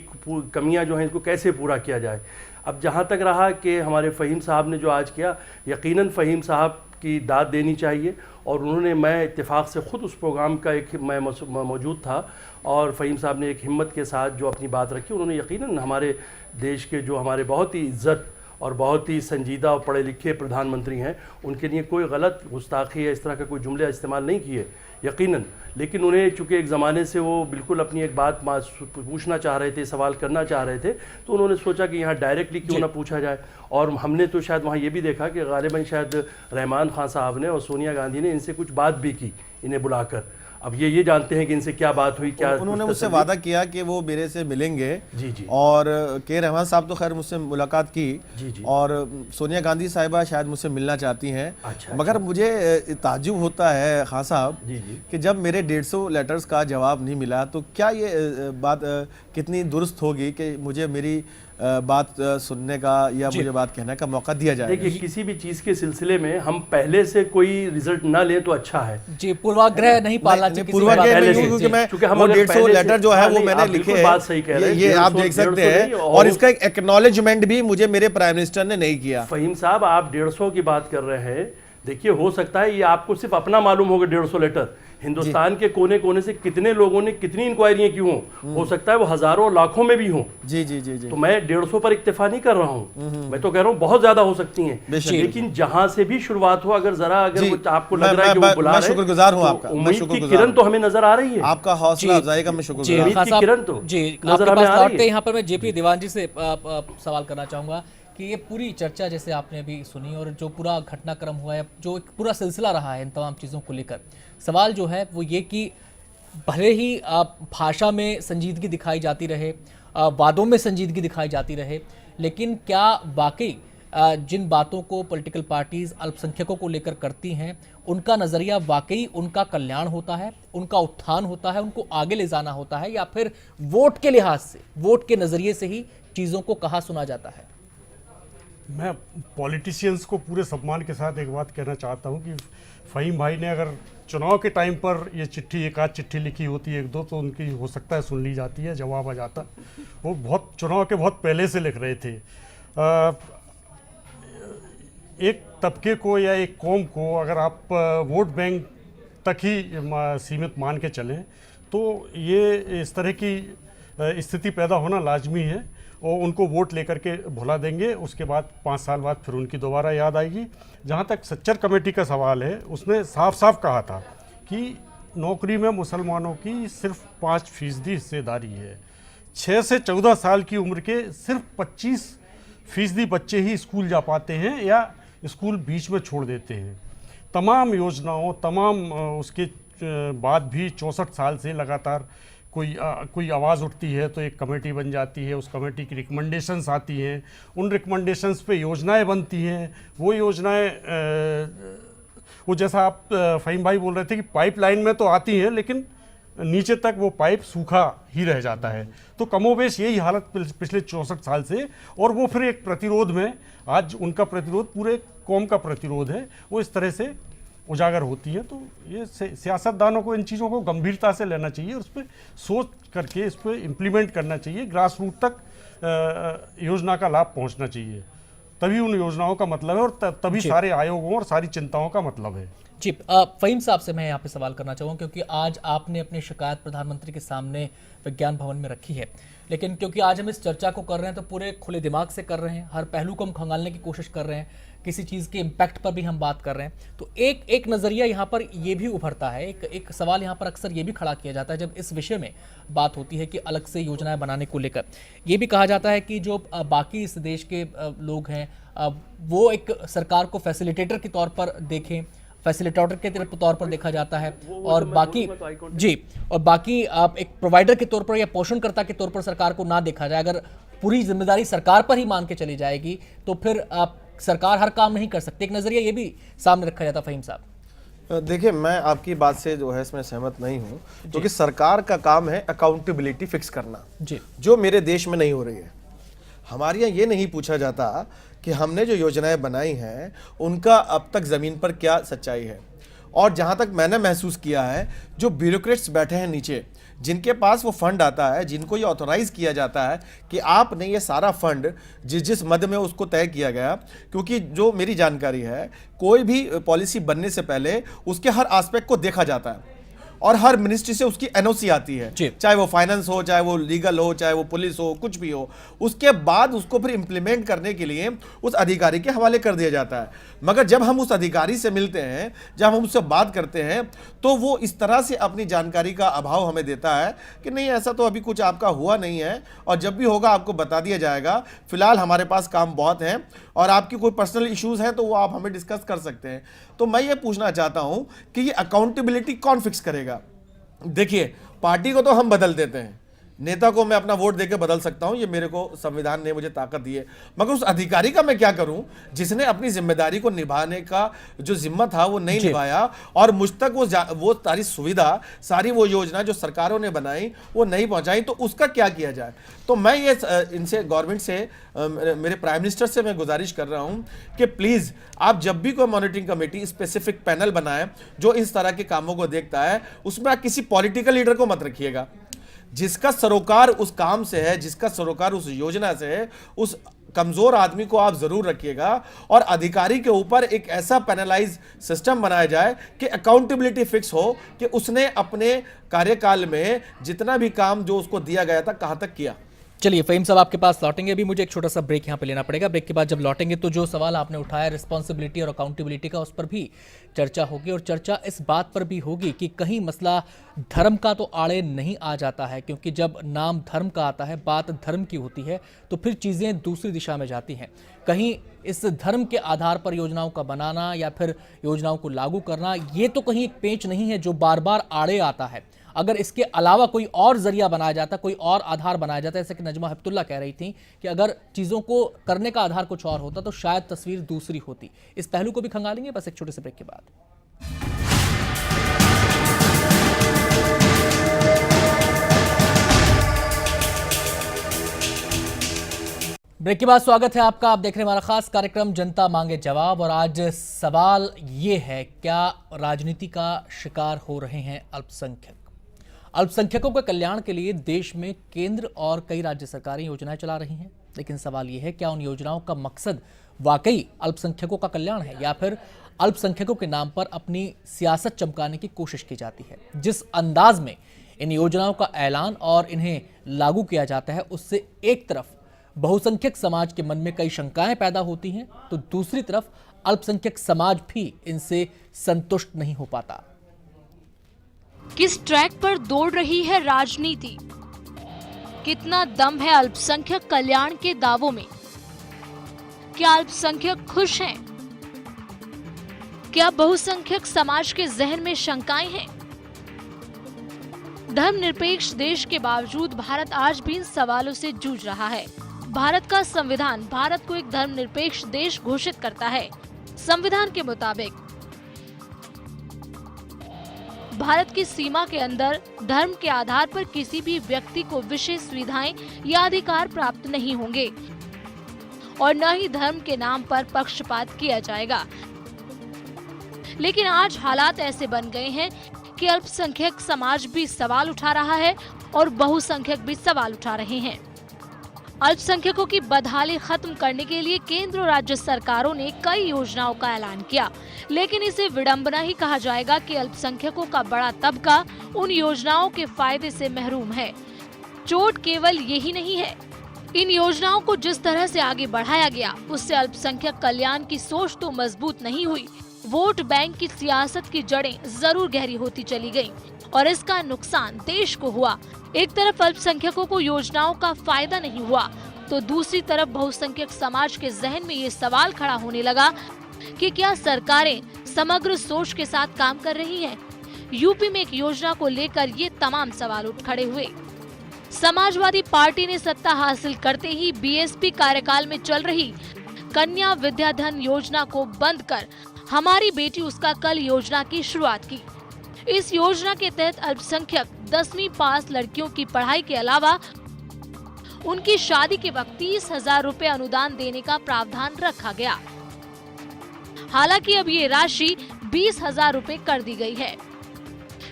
कमियां जो हैं इनको कैसे पूरा किया जाए। अब जहां तक रहा कि हमारे फ़हीम साहब ने जो आज किया, यकीनन फ़हीम साहब की दाद देनी चाहिए, और उन्होंने, मैं इत्तेफाक से ख़ुद उस प्रोग्राम का मैं मौजूद था और फ़हीम साहब ने एक हिम्मत के साथ जो अपनी बात रखी, उन्होंने यकीनन हमारे देश के जो हमारे बहुत ही इज़्ज़त और बहुत ही संजीदा और पढ़े लिखे प्रधानमंत्री हैं उनके लिए कोई गलत गुस्ताखी या इस तरह का कोई जुमले इस्तेमाल नहीं किए यकीनन। लेकिन उन्हें चूँकि एक ज़माने से वो बिल्कुल अपनी एक बात पूछना चाह रहे थे, सवाल करना चाह रहे थे, तो उन्होंने सोचा कि यहाँ डायरेक्टली क्यों ना पूछा जाए। और हमने तो शायद वहाँ ये भी देखा कि गालिबन शायद रहमान खान साहब ने और सोनिया गांधी ने इनसे कुछ बात भी की इन्हें बुलाकर। अब ये जानते हैं कि इनसे क्या बात हुई, क्या उन्होंने मुझसे वादा किया कि वो मेरे से मिलेंगे। जी जी। और के रहमान साहब तो खैर मुझसे मुलाकात की। जी जी। और सोनिया गांधी साहिबा शायद मुझसे मिलना चाहती हैं। अच्छा, मगर मुझे ताज्जुब होता है खान साहब जी जी। कि जब मेरे 150 लेटर्स का जवाब नहीं मिला तो क्या ये बात कितनी दुरुस्त होगी कि मुझे मेरी बात सुनने का या मुझे बात कहने का मौका दिया जाए। देखिए, किसी भी चीज़ के सिलसिले में हम पहले से कोई रिजल्ट ना लें तो अच्छा है जी। पूर्वाग्रह नहीं पालना चाहिए, पूर्वाग्रह नहीं, क्योंकि मैं वो 150 लेटर जो है वो मैंने लिखे हैं, बात सही कह रहे हैं, ये आप देख सकते हैं। और इसका एक एक्नॉलेजमेंट भी मुझे मेरे प्राइम मिनिस्टर ने नहीं किया। फहीम साहब, आप 150 की बात कर रहे हैं। देखिए, हो सकता है ये आपको सिर्फ अपना मालूम होगा 150 लेटर, हिंदुस्तान के कोने कोने से कितने लोगों ने कितनी इंक्वायरियां की हो सकता है वो हजारों लाखों में भी हो। जी जी जी जी। तो मैं 150 पर इक्तिफा नहीं कर रहा हूँ, मैं तो कह रहा हूँ बहुत ज्यादा हो सकती हैं, लेकिन जहां से भी शुरुआत हो, अगर जरा आपको लग रहा है कि वो बुला रहे हैं, शुक्रगुजार हूँ आपका, उम्मीद की किरण तो हमें नजर आ रही है। आपका हौसला अफजाई का मैं शुक्रगुजार उम्मीद की किरण तो नजर हमें आ रही है। यहाँ पर मैं जेपी दीवान जी से सवाल करना चाहूंगा कि ये पूरी चर्चा जैसे आपने अभी सुनी और जो पूरा घटनाक्रम हुआ है, जो एक पूरा सिलसिला रहा है इन तमाम चीज़ों को लेकर, सवाल जो है वो ये कि भले ही भाषा में संजीदगी दिखाई जाती रहे, वादों में संजीदगी दिखाई जाती रहे, लेकिन क्या वाकई जिन बातों को पॉलिटिकल पार्टीज अल्पसंख्यकों को लेकर करती हैं उनका नज़रिया वाकई उनका कल्याण होता है, उनका उत्थान होता है, उनको आगे ले जाना होता है, या फिर वोट के लिहाज से, वोट के नज़रिए से ही चीज़ों को कहा सुना जाता है? मैं पॉलिटिशियंस को पूरे सम्मान के साथ एक बात कहना चाहता हूं कि फ़हीम भाई ने अगर चुनाव के टाइम पर ये चिट्ठी, एक आध चिट्ठी लिखी होती है, एक दो, तो उनकी हो सकता है सुन ली जाती है, जवाब आ जाता। वो बहुत चुनाव के बहुत पहले से लिख रहे थे। एक तबके को या एक कौम को अगर आप वोट बैंक तक ही सीमित मान के चलें तो ये इस तरह की स्थिति पैदा होना लाजमी है, और उनको वोट लेकर के भुला देंगे, उसके बाद 5 साल बाद फिर उनकी दोबारा याद आएगी। जहाँ तक सच्चर कमेटी का सवाल है, उसने साफ साफ कहा था कि नौकरी में मुसलमानों की सिर्फ 5% हिस्सेदारी है। 6 से 14 साल की उम्र के सिर्फ 25% बच्चे ही स्कूल जा पाते हैं या स्कूल बीच में छोड़ देते हैं। तमाम योजनाओं, तमाम उसके बाद भी 64 साल से लगातार कोई आवाज़ उठती है तो एक कमेटी बन जाती है, उस कमेटी की रिकमेंडेशंस आती हैं, उन रिकमेंडेशंस पे योजनाएं बनती हैं। वो योजनाएं वो जैसा आप फ़हीम भाई बोल रहे थे कि पाइपलाइन में तो आती हैं, लेकिन नीचे तक वो पाइप सूखा ही रह जाता है। तो कमोबेश यही हालत पिछले 64 साल से, और वो फिर एक प्रतिरोध में, आज उनका प्रतिरोध पूरे कौम का प्रतिरोध है, वो इस तरह से उजागर होती है। तो ये सियासतदानों को इन चीज़ों को गंभीरता से लेना चाहिए, उस पर सोच करके इस पर इम्प्लीमेंट करना चाहिए, ग्रास रूट तक योजना का लाभ पहुंचना चाहिए, तभी उन योजनाओं का मतलब है और तभी सारे आयोगों और सारी चिंताओं का मतलब है। जी, फ़हीम साहब से मैं यहाँ पे सवाल करना चाहूँगा, क्योंकि आज आपने अपनी शिकायत प्रधानमंत्री के सामने विज्ञान भवन में रखी है, लेकिन क्योंकि आज हम इस चर्चा को कर रहे हैं तो पूरे खुले दिमाग से कर रहे हैं, हर पहलू को हम खंगालने की कोशिश कर रहे हैं, किसी चीज़ के इम्पैक्ट पर भी हम बात कर रहे हैं। तो एक नज़रिया यहाँ पर ये भी उभरता है, एक सवाल यहाँ पर अक्सर ये भी खड़ा किया जाता है जब इस विषय में बात होती है कि अलग से योजनाएं बनाने को लेकर, ये भी कहा जाता है कि जो बाकी इस देश के लोग हैं वो एक सरकार को फैसिलिटेटर के तौर पर देखें, फैसिलिटेटर के तौर पर देखा जाता है, और बाकी और बाकी आप एक प्रोवाइडर के तौर पर या पोषणकर्ता के तौर पर सरकार को ना देखा जाए। अगर पूरी जिम्मेदारी सरकार पर ही मान के चली जाएगी तो फिर आप सरकार हर काम नहीं कर सकती। एक नजरिया ये भी सामने रखा जाता। फ़हीम साहब, देखिए, मैं आपकी बात से जो है इसमें सहमत नहीं हूँ, क्योंकि सरकार का काम है अकाउंटेबिलिटी फिक्स करना, जो मेरे देश में नहीं हो रही है। हमारे यहाँ ये नहीं पूछा जाता कि हमने जो योजनाएं बनाई हैं उनका अब तक ज़मीन पर क्या सच्चाई है। और जहाँ तक मैंने महसूस किया है, जो ब्यूरोक्रेट्स बैठे हैं नीचे, जिनके पास वो फंड आता है, जिनको ये ऑथोराइज़ किया जाता है कि आपने ये सारा फंड जिस मद में उसको तय किया गया, क्योंकि जो मेरी जानकारी है, कोई भी पॉलिसी बनने से पहले उसके हर एस्पेक्ट को देखा जाता है और हर मिनिस्ट्री से उसकी एनओसी आती है, चाहे वो फाइनेंस हो, चाहे वो लीगल हो, चाहे वो पुलिस हो, कुछ भी हो। उसके बाद उसको फिर इम्प्लीमेंट करने के लिए उस अधिकारी के हवाले कर दिया जाता है। मगर जब हम उस अधिकारी से मिलते हैं, जब हम उससे बात करते हैं, तो वो इस तरह से अपनी जानकारी का अभाव हमें देता है कि नहीं, ऐसा तो अभी कुछ आपका हुआ नहीं है, और जब भी होगा आपको बता दिया जाएगा, फिलहाल हमारे पास काम बहुत हैं और आपकी कोई पर्सनल इश्यूज हैं तो वो आप हमें डिस्कस कर सकते हैं। तो मैं ये पूछना चाहता हूं कि ये अकाउंटेबिलिटी कौन फिक्स करेगा? देखिए, पार्टी को तो हम बदल देते हैं, नेता को मैं अपना वोट देकर बदल सकता हूं, ये मेरे को संविधान ने मुझे ताकत दी है, मगर उस अधिकारी का मैं क्या करूं जिसने अपनी जिम्मेदारी को निभाने का जो जिम्मा था वो नहीं निभाया और मुझ तक वो सारी सुविधा, सारी वो योजना जो सरकारों ने बनाई वो नहीं पहुंचाई, तो उसका क्या किया जाए? तो मैं ये इनसे, गवर्नमेंट से, मेरे प्राइम मिनिस्टर से मैं गुजारिश कर रहा हूं कि प्लीज आप जब भी कोई मॉनिटरिंग कमेटी स्पेसिफिक पैनल बनाए जो इस तरह के कामों को देखता है, उसमें आप किसी पॉलिटिकल लीडर को मत रखिएगा। जिसका सरोकार उस काम से है, जिसका सरोकार उस योजना से है, उस कमजोर आदमी को आप जरूर रखिएगा और अधिकारी के ऊपर एक ऐसा पैनलाइज सिस्टम बनाया जाए कि अकाउंटेबिलिटी फिक्स हो कि उसने अपने कार्यकाल में जितना भी काम जो उसको दिया गया था कहां तक किया। चलिए फ़हीम साहब आपके पास लौटेंगे, अभी मुझे एक छोटा सा ब्रेक यहाँ पे लेना पड़ेगा। ब्रेक के बाद जब लौटेंगे तो जो सवाल आपने उठाया रिस्पॉन्सिबिलिटी और अकाउंटेबिलिटी का, उस पर भी चर्चा होगी और चर्चा इस बात पर भी होगी कि कहीं मसला धर्म का तो आड़े नहीं आ जाता है, क्योंकि जब नाम धर्म का आता है, बात धर्म की होती है, तो फिर चीज़ें दूसरी दिशा में जाती हैं। कहीं इस धर्म के आधार पर योजनाओं का बनाना या फिर योजनाओं को लागू करना, ये तो कहीं एक पेंच नहीं है जो बार बार आड़े आता है। अगर इसके अलावा कोई और जरिया बनाया जाता, कोई और आधार बनाया जाता, जैसे कि नजमा हिप्तुल्लाह कह रही थी कि अगर चीज़ों को करने का आधार कुछ और होता तो शायद तस्वीर दूसरी होती। इस पहलू को भी खंगालेंगे बस एक छोटे से ब्रेक के बाद। ब्रेक के बाद स्वागत है आपका। आप देख रहे हैं हमारा खास कार्यक्रम जनता मांगे जवाब और आज सवाल ये है, क्या राजनीति का शिकार हो रहे हैं अल्पसंख्यक? अल्पसंख्यकों के कल्याण के लिए देश में केंद्र और कई राज्य सरकारें योजनाएं चला रही हैं, लेकिन सवाल यह है क्या उन योजनाओं का मकसद वाकई अल्पसंख्यकों का कल्याण है या फिर अल्पसंख्यकों के नाम पर अपनी सियासत चमकाने की कोशिश की जाती है? जिस अंदाज में इन योजनाओं का ऐलान और इन्हें लागू किया जाता है, उससे एक तरफ बहुसंख्यक समाज के मन में कई शंकाएं पैदा होती हैं, तो दूसरी तरफ अल्पसंख्यक समाज भी इनसे संतुष्ट नहीं हो पाता। किस ट्रैक पर दौड़ रही है राजनीति? कितना दम है अल्पसंख्यक कल्याण के दावों में? क्या अल्पसंख्यक खुश हैं? क्या बहुसंख्यक समाज के जहन में शंकाएं हैं? धर्मनिरपेक्ष देश के बावजूद भारत आज भी इन सवालों से जूझ रहा है। भारत का संविधान भारत को एक धर्मनिरपेक्ष देश घोषित करता है। संविधान के मुताबिक भारत की सीमा के अंदर धर्म के आधार पर किसी भी व्यक्ति को विशेष सुविधाएं या अधिकार प्राप्त नहीं होंगे और न ही धर्म के नाम पर पक्षपात किया जाएगा। लेकिन आज हालात ऐसे बन गए हैं कि अल्पसंख्यक समाज भी सवाल उठा रहा है और बहुसंख्यक भी सवाल उठा रहे हैं। अल्पसंख्यकों की बदहाली खत्म करने के लिए केंद्र और राज्य सरकारों ने कई योजनाओं का ऐलान किया, लेकिन इसे विडंबना ही कहा जाएगा कि अल्पसंख्यकों का बड़ा तबका उन योजनाओं के फायदे से महरूम है। चोट केवल यही नहीं है, इन योजनाओं को जिस तरह से आगे बढ़ाया गया उससे अल्पसंख्यक कल्याण की सोच तो मजबूत नहीं हुई, वोट बैंक की सियासत की जड़ें जरूर गहरी होती चली गयी और इसका नुकसान देश को हुआ। एक तरफ अल्पसंख्यकों को योजनाओं का फायदा नहीं हुआ, तो दूसरी तरफ बहुसंख्यक समाज के जहन में ये सवाल खड़ा होने लगा कि क्या सरकारें समग्र सोच के साथ काम कर रही हैं? यूपी में एक योजना को लेकर ये तमाम सवाल उठ खड़े हुए। समाजवादी पार्टी ने सत्ता हासिल करते ही बीएसपी कार्यकाल में चल रही कन्या विद्याधन योजना को बंद कर हमारी बेटी उसका कल योजना की शुरुआत की। इस योजना के तहत अल्पसंख्यक 10वीं पास लड़कियों की पढ़ाई के अलावा उनकी शादी के वक्त 30,000 रुपए अनुदान देने का प्रावधान रखा गया। हालांकि अब ये राशि 20,000 रुपए कर दी गई है।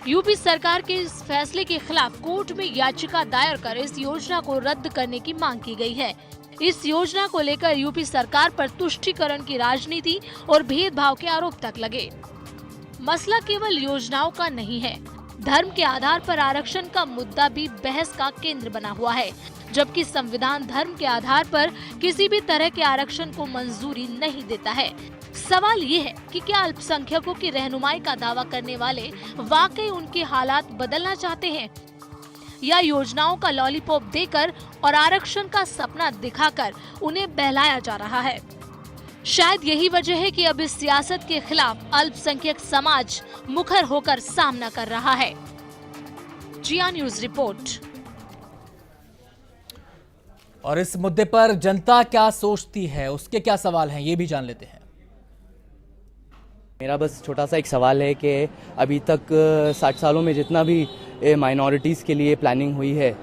यूपी सरकार के इस फैसले के खिलाफ कोर्ट में याचिका दायर कर इस योजना को रद्द करने की मांग की गई है। इस योजना को लेकर यूपी सरकार पर तुष्टीकरण की राजनीति और भेदभाव के आरोप तक लगे। मसला केवल योजनाओं का नहीं है, धर्म के आधार पर आरक्षण का मुद्दा भी बहस का केंद्र बना हुआ है, जबकि संविधान धर्म के आधार पर किसी भी तरह के आरक्षण को मंजूरी नहीं देता है। सवाल ये है कि क्या अल्पसंख्यकों की रहनुमाई का दावा करने वाले वाकई उनके हालात बदलना चाहते हैं या योजनाओं का लॉलीपॉप देकर और आरक्षण का सपना दिखाकर उन्हें बहलाया जा रहा है। शायद यही वजह है कि अब इस सियासत के खिलाफ अल्पसंख्यक समाज मुखर होकर सामना कर रहा है। जिया न्यूज रिपोर्ट। और इस मुद्दे पर जनता क्या सोचती है, उसके क्या सवाल हैं, ये भी जान लेते हैं। मेरा बस छोटा सा एक सवाल है कि अभी तक 60 सालों में जितना भी माइनॉरिटीज़ के लिए प्लानिंग हुई है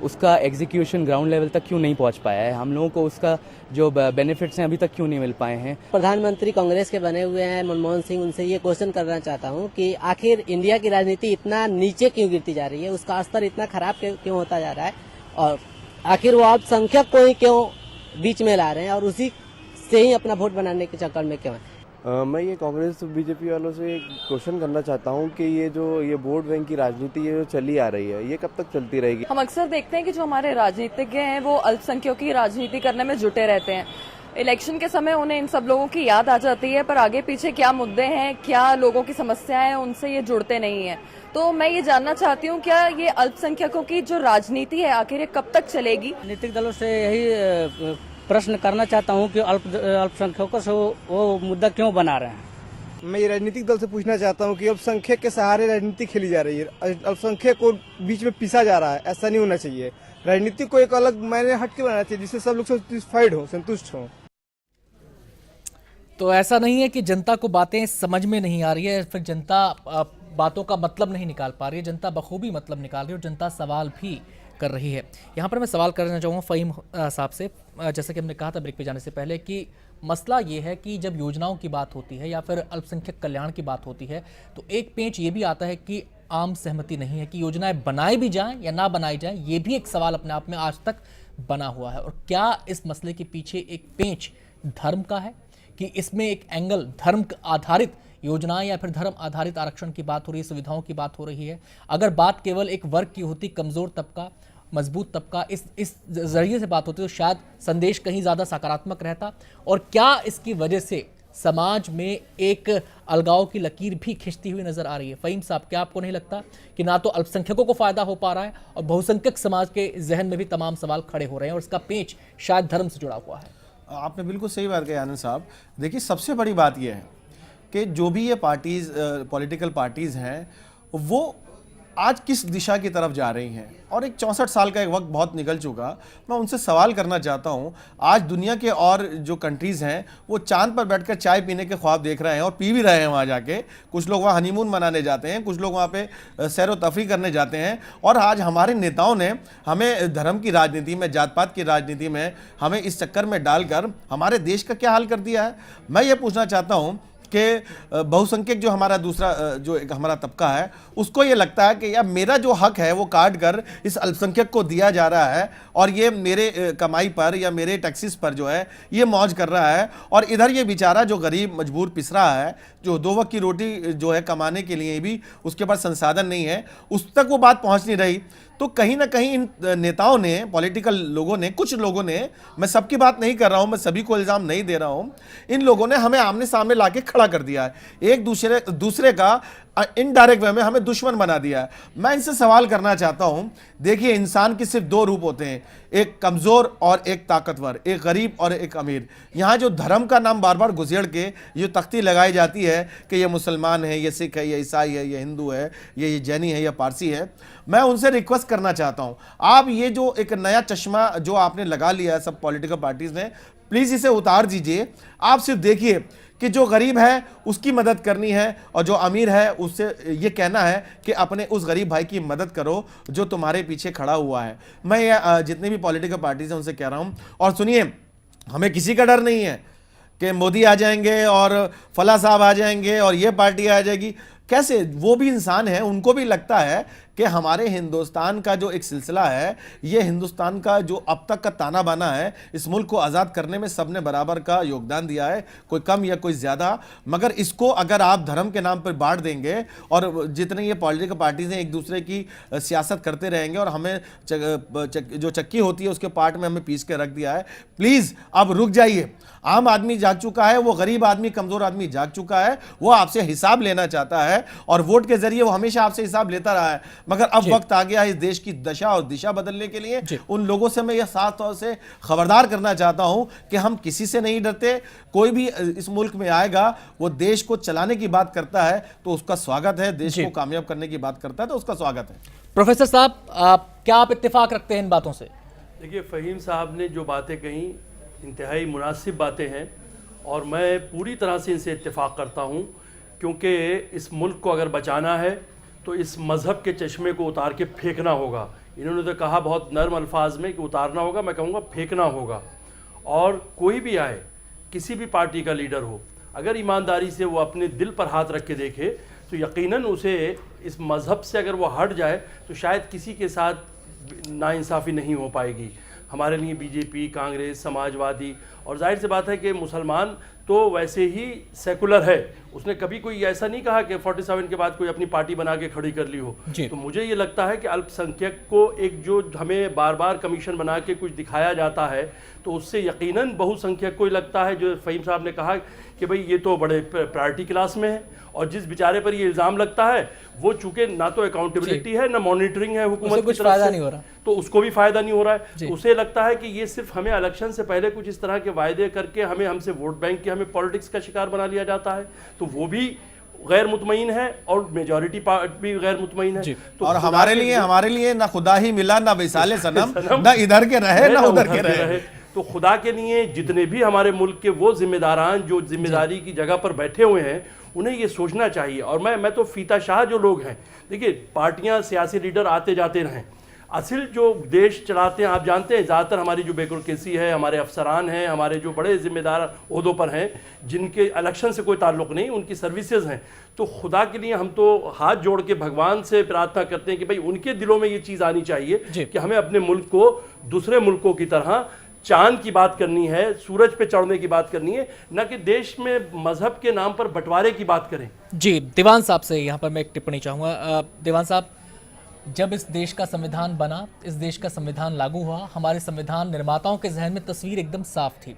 उसका एग्जीक्यूशन ग्राउंड लेवल तक क्यों नहीं पहुंच पाया है। हम लोगों को उसका जो बेनिफिट्स हैं अभी तक क्यों नहीं मिल पाए हैं। प्रधानमंत्री कांग्रेस के बने हुए हैं मनमोहन सिंह, उनसे ये क्वेश्चन करना चाहता हूं कि आखिर इंडिया की राजनीति इतना नीचे क्यों गिरती जा रही है, उसका स्तर इतना खराब क्यों होता जा रहा है, और आखिर वो अल्पसंख्यक को ही क्यों बीच में ला रहे हैं और उसी से ही अपना वोट बनाने के चक्कर में क्यों है। मैं ये कांग्रेस बीजेपी वालों से एक क्वेश्चन करना चाहता हूँ कि ये वोट बैंक की राजनीति ये जो चली आ रही है ये कब तक चलती रहेगी। हम अक्सर देखते हैं कि जो हमारे राजनीतिज्ञ हैं वो अल्पसंख्यकों की राजनीति करने में जुटे रहते हैं। इलेक्शन के समय उन्हें इन सब लोगों की याद आ जाती है, पर आगे पीछे क्या मुद्दे हैं, क्या लोगों की समस्याएं हैं, उनसे ये जुड़ते नहीं है। तो मैं ये जानना चाहती हूँ क्या ये अल्पसंख्यकों की जो राजनीति है आखिर ये कब तक चलेगी। राजनीतिक दलों से यही प्रश्न करना चाहता हूँ कि अल्पसंख्यकों से वो मुद्दा क्यों बना रहे हैं। मैं ये राजनीतिक दल से पूछना चाहता हूँ कि अल्पसंख्यक के सहारे राजनीति खेली जा रही है, अल्पसंख्यक को बीच में पिसा जा रहा है। ऐसा नहीं होना चाहिए। राजनीति को एक अलग मायने हट के बनाना चाहिए जिससे सब लोग सेटिस्फाइड हो, संतुष्ट हो। तो ऐसा नहीं है कि जनता को बातें समझ में नहीं आ रही है, फिर जनता बातों का मतलब नहीं निकाल पा रही है। जनता बखूबी मतलब निकाल रही है और जनता सवाल भी कर रही है। यहाँ पर मैं सवाल करना चाहूँगा फ़हीम साहब से, जैसे कि हमने कहा था ब्रेक पे जाने से पहले कि मसला ये है कि जब योजनाओं की बात होती है या फिर अल्पसंख्यक कल्याण की बात होती है तो एक पेंच ये भी आता है कि आम सहमति नहीं है कि योजनाएं बनाई भी जाएं या ना बनाई जाएं। ये भी एक सवाल अपने आप में आज तक बना हुआ है। और क्या इस मसले के पीछे एक पेंच धर्म का है कि इसमें एक एंगल धर्म आधारित योजनाएं या फिर धर्म आधारित आरक्षण की बात हो रही है, सुविधाओं की बात हो रही है। अगर बात केवल एक वर्ग की होती, कमज़ोर तबका मजबूत तबका, इस जरिए से बात होती तो शायद संदेश कहीं ज़्यादा सकारात्मक रहता। और क्या इसकी वजह से समाज में एक अलगाव की लकीर भी खिंचती हुई नजर आ रही है। फ़हीम साहब, क्या आपको नहीं लगता कि ना तो अल्पसंख्यकों को फ़ायदा हो पा रहा है और बहुसंख्यक समाज के जहन में भी तमाम सवाल खड़े हो रहे हैं और इसका पेंच शायद धर्म से जुड़ा हुआ है। आपने बिल्कुल सही बात कही आनंद साहब। देखिए, सबसे बड़ी बात यह है कि जो भी ये पार्टीज़, पॉलिटिकल पार्टीज़ हैं, वो आज किस दिशा की तरफ जा रही हैं। और एक 64 साल का एक वक्त बहुत निकल चुका। मैं उनसे सवाल करना चाहता हूं, आज दुनिया के और जो कंट्रीज़ हैं वो चांद पर बैठकर चाय पीने के ख्वाब देख रहे हैं और पी भी रहे हैं वहां जाके। कुछ लोग वहां हनीमून मनाने जाते हैं, कुछ लोग वहां पे सैर व तफरी करने जाते हैं। और आज हमारे नेताओं ने हमें धर्म की राजनीति में, जात पात की राजनीति में हमें इस चक्कर में डालकर हमारे देश का क्या हाल कर दिया है। मैं ये पूछना चाहता हूँ कि बहुसंख्यक जो हमारा दूसरा जो एक हमारा तबका है उसको ये लगता है कि यार मेरा जो हक है वो काट कर इस अल्पसंख्यक को दिया जा रहा है और ये मेरे कमाई पर या मेरे टैक्सेस पर जो है ये मौज कर रहा है। और इधर ये बेचारा जो गरीब मजबूर पिस रहा है, जो 2 वक्त की रोटी जो है कमाने के लिए भी उसके पास संसाधन नहीं है, उस तक वो बात पहुंच नहीं रही। तो कहीं ना कहीं इन नेताओं ने, पॉलिटिकल लोगों ने, कुछ लोगों ने, मैं सबकी बात नहीं कर रहा हूं, मैं सभी को इल्ज़ाम नहीं दे रहा हूं, इन लोगों ने हमें आमने सामने लाके खड़ा कर दिया है। एक दूसरे का इनडायरेक्ट वे में हमें दुश्मन बना दिया है। मैं इनसे सवाल करना चाहता हूं, देखिए इंसान के सिर्फ 2 रूप होते हैं, एक कमज़ोर और एक ताकतवर, एक गरीब और एक अमीर। यहाँ जो धर्म का नाम बार बार गुजेड़ के ये तख्ती लगाई जाती है कि ये मुसलमान है, ये सिख है, ये ईसाई है, ये हिंदू है, ये जैनी है, ये पारसी है, मैं उनसे रिक्वेस्ट करना चाहता हूँ, आप ये जो एक नया चश्मा जो आपने लगा लिया है सब पॉलिटिकल पार्टीज़ ने, प्लीज़ इसे उतार दीजिए। आप सिर्फ देखिए कि जो गरीब है उसकी मदद करनी है और जो अमीर है उससे ये कहना है कि अपने उस गरीब भाई की मदद करो जो तुम्हारे पीछे खड़ा हुआ है। मैं ये जितने भी पॉलिटिकल पार्टीज हैं उनसे कह रहा हूँ, और सुनिए, हमें किसी का डर नहीं है कि मोदी आ जाएंगे और फला साहब आ जाएंगे और ये पार्टी आ जाएगी। कैसे, वो भी इंसान है, उनको भी लगता है कि हमारे हिंदुस्तान का जो एक सिलसिला है, ये हिंदुस्तान का जो अब तक का ताना बाना है, इस मुल्क को आज़ाद करने में सबने बराबर का योगदान दिया है, कोई कम या कोई ज़्यादा। मगर इसको अगर आप धर्म के नाम पर बांट देंगे और जितने ये पॉलिटिकल पार्टीज़ हैं एक दूसरे की सियासत करते रहेंगे और हमें जो चक्की होती है उसके पार्ट में हमें पीस के रख दिया है, प्लीज़ अब रुक जाइए। आम आदमी जाग चुका है, वो गरीब आदमी, कमज़ोर आदमी जाग चुका है, वो आपसे हिसाब लेना चाहता है और वोट के ज़रिए वो हमेशा आपसे हिसाब लेता रहा है। मगर अब वक्त आ गया है इस देश की दशा और दिशा बदलने के लिए। उन लोगों से मैं यह साफ तौर से खबरदार करना चाहता हूं कि हम किसी से नहीं डरते। कोई भी इस मुल्क में आएगा वो देश को चलाने की बात करता है तो उसका स्वागत है, देश को कामयाब करने की बात करता है तो उसका स्वागत है। प्रोफेसर साहब, क्या आप इत्तेफाक रखते हैं इन बातों से? देखिए, फ़हीम साहब ने जो बातें कही इंतहाई मुनासिब बातें हैं और मैं पूरी तरह से इनसे इत्तेफाक करता हूं, क्योंकि इस मुल्क को अगर बचाना है तो इस मज़हब के चश्मे को उतार के फेंकना होगा। इन्होंने तो कहा बहुत नर्म अल्फाज में कि उतारना होगा, मैं कहूँगा फेंकना होगा। और कोई भी आए, किसी भी पार्टी का लीडर हो, अगर ईमानदारी से वो अपने दिल पर हाथ रख के देखे तो यकीनन उसे इस मज़हब से अगर वो हट जाए तो शायद किसी के साथ नाइंसाफ़ी नहीं हो पाएगी। हमारे लिए बीजेपी, कांग्रेस, समाजवादी और जाहिर सी बात है कि मुसलमान तो वैसे ही सेकुलर है। उसने कभी कोई ऐसा नहीं कहा कि 47 के बाद कोई अपनी पार्टी बना के खड़ी कर ली हो। तो मुझे ये लगता है कि अल्पसंख्यक को एक जो हमें बार बार कमीशन बना के कुछ दिखाया जाता है तो उससे यकीनन बहुसंख्यक को लगता है, जो फ़हीम साहब ने कहा कि भाई ये तो बड़े प्रायोरिटी क्लास में है। और जिस बेचारे पर ये इल्ज़ाम लगता है वो चूंकि ना तो अकाउंटेबिलिटी है ना मॉनिटरिंग है हुकूमत की तरफ से, नहीं हो रहा, तो उसको भी फ़ायदा नहीं हो रहा है। तो उसे लगता है कि ये सिर्फ हमें इलेक्शन से पहले कुछ इस तरह के वायदे करके हमसे वोट बैंक के हमें पॉलिटिक्स का शिकार बना लिया जाता है। तो वो भी गैर मुतमईन है और मेजॉरिटी पार्टी भी गैर मुतमईन है। तो और हमारे लिए ना खुदा ही मिला ना विसाले सनम, ना इधर के रहे ना उधर के रहे। तो खुदा के लिए जितने भी हमारे मुल्क के वो जिम्मेदारान जो जिम्मेदारी की जगह पर बैठे हुए हैं उन्हें ये सोचना चाहिए। और मैं तो फीता शाह जो लोग हैं, देखिए पार्टियां, सियासी लीडर आते जाते रहें, असल जो देश चलाते हैं आप जानते हैं ज़्यादातर हमारी जो ब्यूरोक्रेसी है, हमारे अफसरान हैं, हमारे जो बड़े जिम्मेदार ओहदों पर हैं जिनके इलेक्शन से कोई ताल्लुक़ नहीं, उनकी सर्विसेज हैं। तो खुदा के लिए हम तो हाथ जोड़ के भगवान से प्रार्थना करते हैं कि भाई उनके दिलों में ये चीज़ आनी चाहिए कि हमें अपने मुल्क को दूसरे मुल्कों की तरह चांद की बात करनी है, सूरज पे चढ़ने की बात करनी है, न कि देश में मजहब के नाम पर बंटवारे की बात करें। जी, दीवान साहब से यहाँ पर मैं एक टिप्पणी चाहूँगा। दीवान साहब, जब इस देश का संविधान बना, इस देश का संविधान लागू हुआ, हमारे संविधान निर्माताओं के जहन में तस्वीर एकदम साफ थी।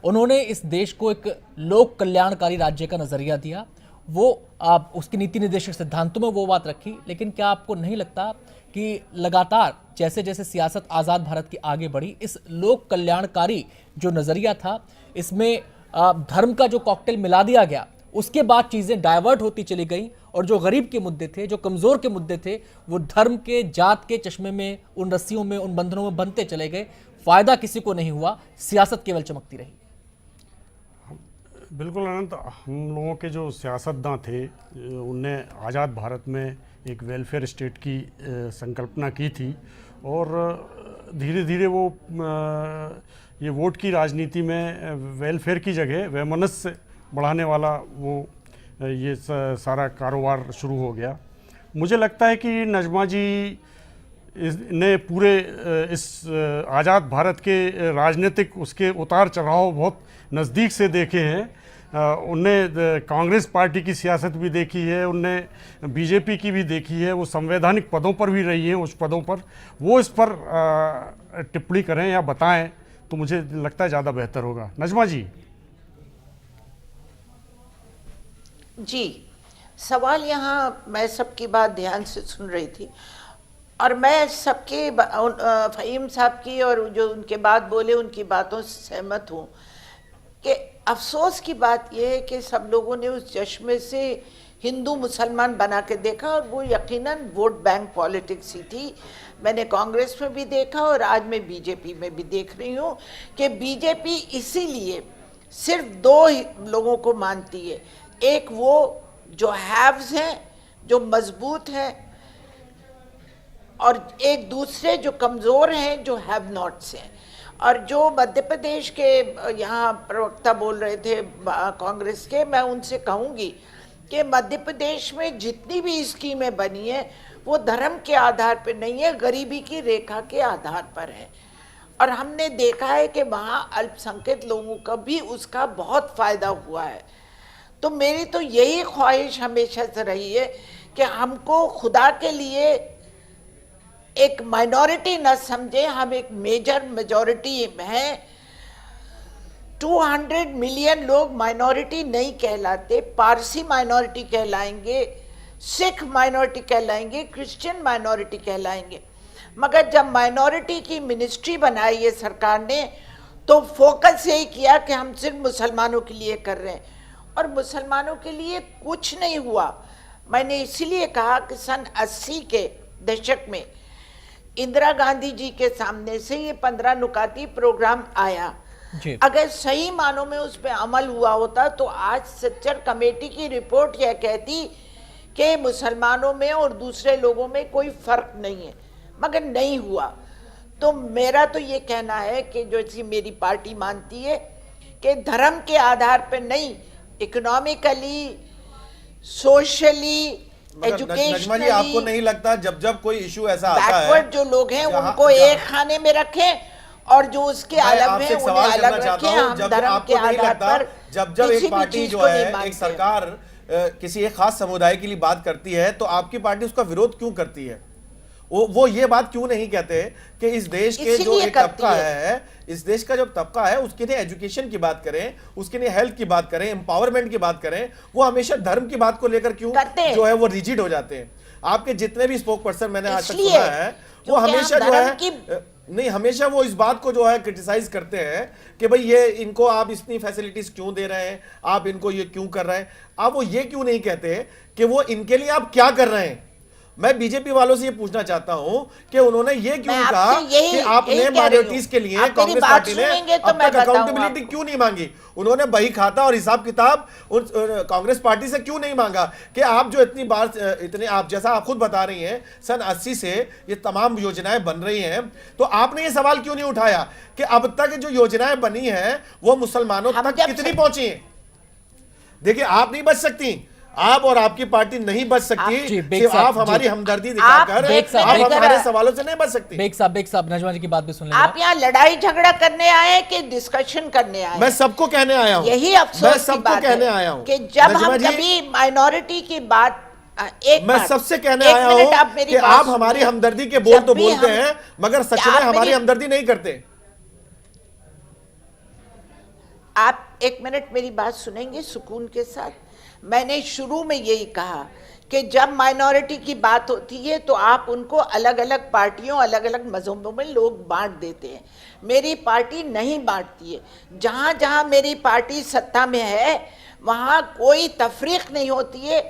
उन्होंने इस देश को एक लोक कल्याणकारी राज्य का नजरिया दिया, वो आप उसकी नीति निर्देशक सिद्धांतों में वो बात रखी। लेकिन क्या आपको नहीं लगता कि लगातार जैसे जैसे सियासत आज़ाद भारत की आगे बढ़ी, इस लोक कल्याणकारी जो नज़रिया था इसमें धर्म का जो कॉकटेल मिला दिया गया, उसके बाद चीज़ें डाइवर्ट होती चली गई और जो गरीब के मुद्दे थे, जो कमज़ोर के मुद्दे थे, वो धर्म के, जात के चश्मे में, उन रस्सियों में, उन बंधनों में बनते चले गए। फ़ायदा किसी को नहीं हुआ, सियासत केवल चमकती रही। बिल्कुल अनंत, हम लोगों के जो सियासतदान थे उनने आज़ाद भारत में एक वेलफेयर स्टेट की संकल्पना की थी और धीरे धीरे वो ये वोट की राजनीति में वेलफेयर की जगह वैमनस्य बढ़ाने वाला वो ये सारा कारोबार शुरू हो गया। मुझे लगता है कि नजमा जी ने पूरे इस आज़ाद भारत के राजनीतिक उसके उतार चढ़ाव बहुत नज़दीक से देखे हैं। उनने कांग्रेस पार्टी की सियासत भी देखी है, उनने बीजेपी की भी देखी है, वो संवैधानिक पदों पर भी रही हैं। उस पदों पर वो इस पर टिप्पणी करें या बताएं तो मुझे लगता है ज़्यादा बेहतर होगा। नजमा जी। जी, सवाल यहाँ मैं सबकी बात ध्यान से सुन रही थी और मैं सबके फ़हीम साहब की और जो उनके बाद बोले उनकी बातों से सहमत हूँ कि अफसोस की बात यह है कि सब लोगों ने उस चश्मे से हिंदू मुसलमान बना के देखा और वो यकीनन वोट बैंक पॉलिटिक्स ही थी। मैंने कांग्रेस में भी देखा और आज मैं बीजेपी में भी देख रही हूँ कि बीजेपी इसीलिए सिर्फ दो लोगों को मानती है, एक वो जो हैव्स हैं, जो मजबूत हैं, और एक दूसरे जो कमज़ोर हैं, जो हैव नॉट्स हैं। और जो मध्य प्रदेश के यहाँ प्रवक्ता बोल रहे थे कांग्रेस के, मैं उनसे कहूँगी कि मध्य प्रदेश में जितनी भी स्कीमें बनी हैं वो धर्म के आधार पर नहीं है, गरीबी की रेखा के आधार पर है। और हमने देखा है कि वहाँ अल्पसंख्यक लोगों का भी उसका बहुत फ़ायदा हुआ है। तो मेरी तो यही ख्वाहिश हमेशा से रही है कि हमको खुदा के लिए एक माइनॉरिटी न समझे, हम एक मेजर मेजॉरिटी हैं। 200 मिलियन लोग माइनॉरिटी नहीं कहलाते, पारसी माइनॉरिटी कहलाएंगे, सिख माइनॉरिटी कहलाएंगे, क्रिश्चियन माइनॉरिटी कहलाएंगे। मगर जब माइनॉरिटी की मिनिस्ट्री बनाई है सरकार ने, तो फोकस यही किया कि हम सिर्फ मुसलमानों के लिए कर रहे हैं, और मुसलमानों के लिए कुछ नहीं हुआ। मैंने इसीलिए कहा कि सन 80 के दशक में इंदिरा गांधी जी के सामने से ये 15 नुकाती प्रोग्राम आया। अगर सही मानों में उस पर अमल हुआ होता तो आज सच्चर कमेटी की रिपोर्ट यह कहती कि मुसलमानों में और दूसरे लोगों में कोई फर्क नहीं है, मगर नहीं हुआ। तो मेरा तो ये कहना है कि जो ऐसी मेरी पार्टी मानती है कि धर्म के आधार पर नहीं, इकोनॉमिकली, सोशली, एजुकेशनली, आपको नहीं लगता जब जब कोई इशू ऐसा आता है, जो लोग हैं उनको एक खाने में रखें और जो उसके अलग हैं उन्हें अलग रखें? हम धर्म के आधार पर जब एक पार्टी जो है, एक सरकार किसी एक खास समुदाय के लिए बात करती है तो आपकी पार्टी उसका विरोध क्यों करती है? वो ये बात क्यों नहीं कहते कि इस देश के जो एक तबका है, इस देश का जो तबका है उसके लिए एजुकेशन की बात करें, उसके लिए हेल्थ की बात करें, एम्पावरमेंट की बात करें, वो हमेशा धर्म की बात को लेकर क्यों जो है वो रिजिड हो जाते हैं? आपके जितने भी स्पोक पर्सन मैंने आज तक सुना है वो हमेशा जो है नहीं, हमेशा वो इस बात को जो है क्रिटिसाइज करते हैं कि भाई ये इनको आप इतनी फैसिलिटीज क्यों दे रहे हैं, आप इनको ये क्यों कर रहे हैं। आप वो ये क्यों नहीं कहते कि वो इनके लिए आप क्या कर रहे हैं? मैं बीजेपी वालों से ये पूछना चाहता हूं कि उन्होंने ये क्यों कहा कि आपने माइनॉरिटीज के लिए कांग्रेस पार्टी ने अब तक अकाउंटेबिलिटी क्यों नहीं मांगी? उन्होंने बही खाता और हिसाब किताब कांग्रेस पार्टी से क्यों नहीं मांगा कि आप जो इतनी बार इतने आप जैसा आप खुद बता रही हैं सन 80 से ये तमाम योजनाएं बन रही हैं, तो आपने ये सवाल क्यों नहीं उठाया कि अब तक जो योजनाएं बनी हैं वो मुसलमानों तक कितनी पहुंची हैं? देखिए, आप नहीं बच सकती, आप और आपकी पार्टी नहीं बच सकती, सिर्फ आप हमारी हमदर्दी दिखाकर आप हमारे सवालों से नहीं बच सकती। बेग साहब नजमा जी की बात भी सुन लें। आप यहाँ लड़ाई झगड़ा करने आए कि डिस्कशन करने आए? मैं सबको कहने आया हूँ, यही अफसोस की बात है कि जब हम कभी माइनॉरिटी की बात मैं सबसे कहने आया हूँ कि आप हमारी हमदर्दी के बोल तो बोलते हैं मगर सच में हमारी हमदर्दी नहीं करते। आप एक मिनट मेरी बात सुनेंगे सुकून के साथ? मैंने शुरू में यही कहा कि जब माइनॉरिटी की बात होती है तो आप उनको अलग अलग पार्टियों, अलग अलग मजहबों में लोग बांट देते हैं। मेरी पार्टी नहीं बांटती है। जहाँ जहाँ मेरी पार्टी सत्ता में है वहाँ कोई तफरीक नहीं होती है।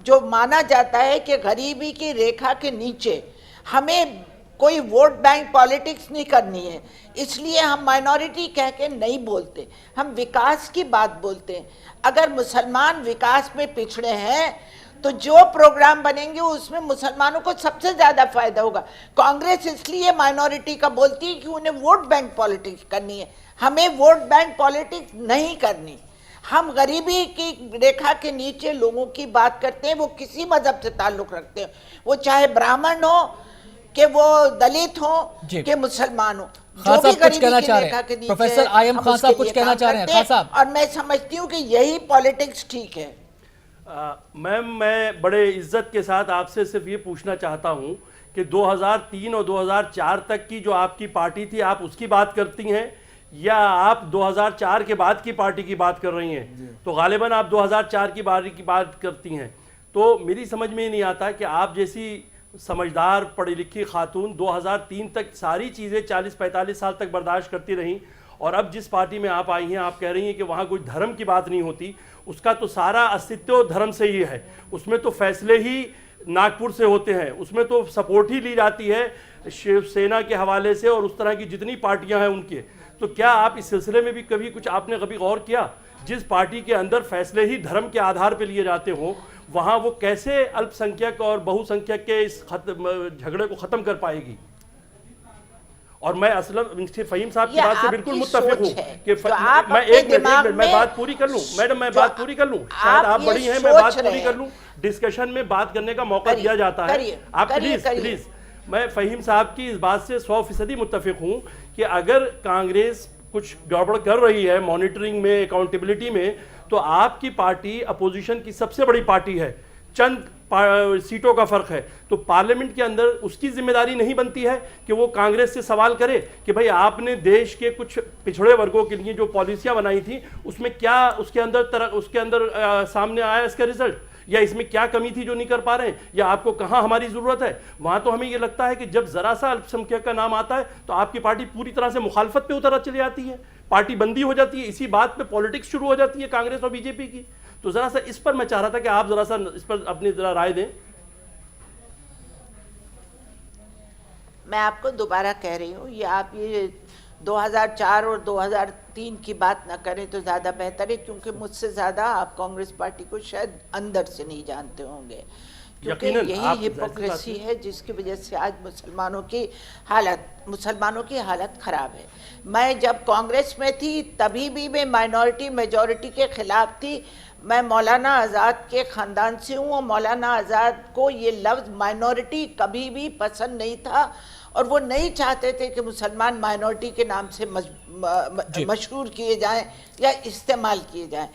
जो माना जाता है कि गरीबी की रेखा के नीचे हमें कोई वोट बैंक पॉलिटिक्स नहीं करनी है, इसलिए हम माइनॉरिटी कह के नहीं बोलते, हम विकास की बात बोलते हैं। अगर मुसलमान विकास में पिछड़े हैं तो जो प्रोग्राम बनेंगे उसमें मुसलमानों को सबसे ज्यादा फायदा होगा। कांग्रेस इसलिए माइनॉरिटी का बोलती है कि उन्हें वोट बैंक पॉलिटिक्स करनी है। हमें वोट बैंक पॉलिटिक्स नहीं करनी। हम गरीबी की रेखा के नीचे लोगों की बात करते हैं, वो किसी मजहब से ताल्लुक रखते हैं, वो चाहे ब्राह्मण हो कि वो दलित हो कि मुसलमान हो। खान साहब कुछ कहना चाह रहे हैं, प्रोफेसर आयम खान साहब कुछ कहना चाह रहे हैं। खान साहब, और मैं समझती हूँ कि यही पॉलिटिक्स ठीक है। मैम, मैं बड़े इज्जत के साथ आपसे सिर्फ ये पूछना चाहता हूँ कि 2003 और 2004 तक की जो आपकी पार्टी थी, आप उसकी बात करती हैं या आप 2004 के बाद की पार्टी की बात कर रही हैं? तो गालिबन आप 2004 की बात करती हैं। तो मेरी समझ में ही नहीं आता कि आप जैसी समझदार पढ़ी लिखी खातून 2003 तक सारी चीज़ें 40-45 साल तक बर्दाश्त करती रहीं, और अब जिस पार्टी में आप आई हैं आप कह रही हैं कि वहाँ कोई धर्म की बात नहीं होती। उसका तो सारा अस्तित्व धर्म से ही है, उसमें तो फैसले ही नागपुर से होते हैं, उसमें तो सपोर्ट ही ली जाती है शिवसेना के हवाले से और उस तरह की जितनी पार्टियां हैं उनके। तो क्या आप इस सिलसिले में भी आपने कभी गौर किया, जिस पार्टी के अंदर फैसले ही धर्म के आधार पर लिए जाते हों, वहाँ वो कैसे अल्पसंख्यक और बहुसंख्यक के इस झगड़े को ख़त्म कर पाएगी? और मैं असलन फ़हीम साहब की बात से बिल्कुल मुत्तफिक हूँ कि मैं एक मिनट मैं बात पूरी कर लूँ। मैडम, मैं बात पूरी कर लूँ, शायद आप बड़ी हैं, मैं बात पूरी कर लूँ। डिस्कशन में बात करने का मौका दिया जाता है। आप प्लीज़, मैं फ़हीम साहब की इस बात से 100% मुत्तफिक हूँ कि अगर कांग्रेस कुछ गड़बड़ कर रही है मॉनिटरिंग में, अकाउंटेबिलिटी में, तो आपकी पार्टी अपोजिशन की सबसे बड़ी पार्टी है, चंद सीटों का फर्क है, तो पार्लियामेंट के अंदर उसकी जिम्मेदारी नहीं बनती है कि वो कांग्रेस से सवाल करे कि भाई आपने देश के कुछ पिछड़े वर्गों के लिए जो पॉलिसियां बनाई थी उसमें क्या उसके अंदर सामने आया इसका रिजल्ट? या इसमें क्या कमी थी जो नहीं कर पा रहे हैं, या आपको कहाँ हमारी ज़रूरत है। वहाँ तो हमें ये लगता है कि जब ज़रा सा अल्पसंख्यक का नाम आता है तो आपकी पार्टी पूरी तरह से मुखालफत पे उतर चली जाती है, पार्टी बंदी हो जाती है, इसी बात पे पॉलिटिक्स शुरू हो जाती है कांग्रेस और बीजेपी की। तो ज़रा सा इस पर मैं चाह रहा था कि आप ज़रा सा इस पर अपनी ज़रा राय दें। मैं आपको दोबारा कह रही हूँ, ये आप ये 2004 और 2003 की बात ना करें तो ज़्यादा बेहतर है, क्योंकि मुझसे ज़्यादा आप कांग्रेस पार्टी को शायद अंदर से नहीं जानते होंगे, क्योंकि यही हिपोक्रेसी है जिसकी वजह से आज मुसलमानों की हालत ख़राब है। मैं जब कांग्रेस में थी तभी भी मैं माइनॉरिटी मेजॉरिटी के ख़िलाफ़ थी। मैं मौलाना आज़ाद के ख़ानदान से हूँ और मौलाना आज़ाद को ये लफ्ज़ माइनॉरिटी कभी भी पसंद नहीं था और वो नहीं चाहते थे कि मुसलमान माइनॉरिटी के नाम से मशहूर किए जाएं या इस्तेमाल किए जाएं।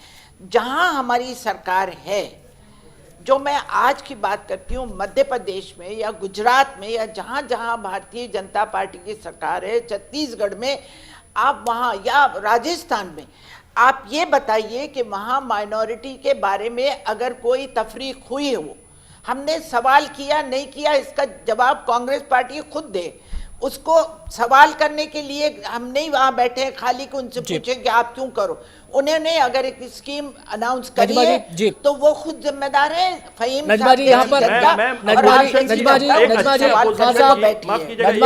जहां हमारी सरकार है, जो मैं आज की बात करती हूँ, मध्य प्रदेश में या गुजरात में या जहां जहां भारतीय जनता पार्टी की सरकार है, छत्तीसगढ़ में आप वहां या राजस्थान में, आप ये बताइए कि वहाँ माइनॉरिटी के बारे में अगर कोई तफरीक हुई हो, हमने सवाल किया नहीं किया, इसका जवाब कांग्रेस पार्टी खुद दे। उसको सवाल करने के लिए हम नहीं वहाँ बैठे हैं खाली कि उनसे पूछें कि आप क्यों करो। उन्होंने अगर एक स्कीम अनाउंस करी है तो वो खुद जिम्मेदार है। फहीम नजमा जी यहाँ पर नजमा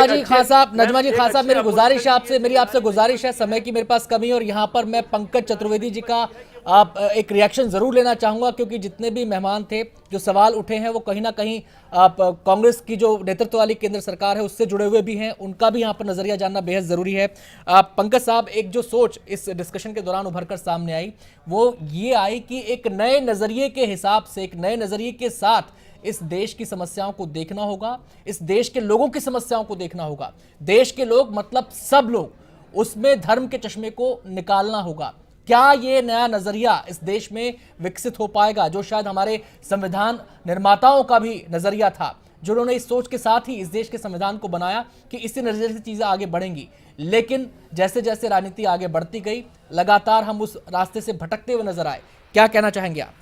जी खान साहब मेरी गुजारिश है आपसे, मेरी आपसे गुजारिश है, समय की मेरे पास कमी, और यहाँ पर मैं पंकज चतुर्वेदी जी का आप एक रिएक्शन जरूर लेना चाहूंगा, क्योंकि जितने भी मेहमान थे जो सवाल उठे हैं वो कहीं ना कहीं आप कांग्रेस की जो नेतृत्व वाली केंद्र सरकार है उससे जुड़े हुए भी हैं, उनका भी यहाँ पर नजरिया जानना बेहद जरूरी है। पंकज साहब, एक जो सोच इस डिस्कशन के दौरान उभर कर सामने आई वो ये आई कि एक नए नजरिए के हिसाब से, एक नए नजरिए के साथ इस देश की समस्याओं को देखना होगा, इस देश के लोगों की समस्याओं को देखना होगा। देश के लोग मतलब सब लोग, उसमें धर्म के चश्मे को निकालना होगा। क्या ये नया नजरिया इस देश में विकसित हो पाएगा, जो शायद हमारे संविधान निर्माताओं का भी नजरिया था, जिन्होंने इस सोच के साथ ही इस देश के संविधान को बनाया कि इसी नजरिए से चीजें आगे बढ़ेंगी। लेकिन जैसे जैसे राजनीति आगे बढ़ती गई, लगातार हम उस रास्ते से भटकते हुए नजर आए। क्या कहना चाहेंगे आप?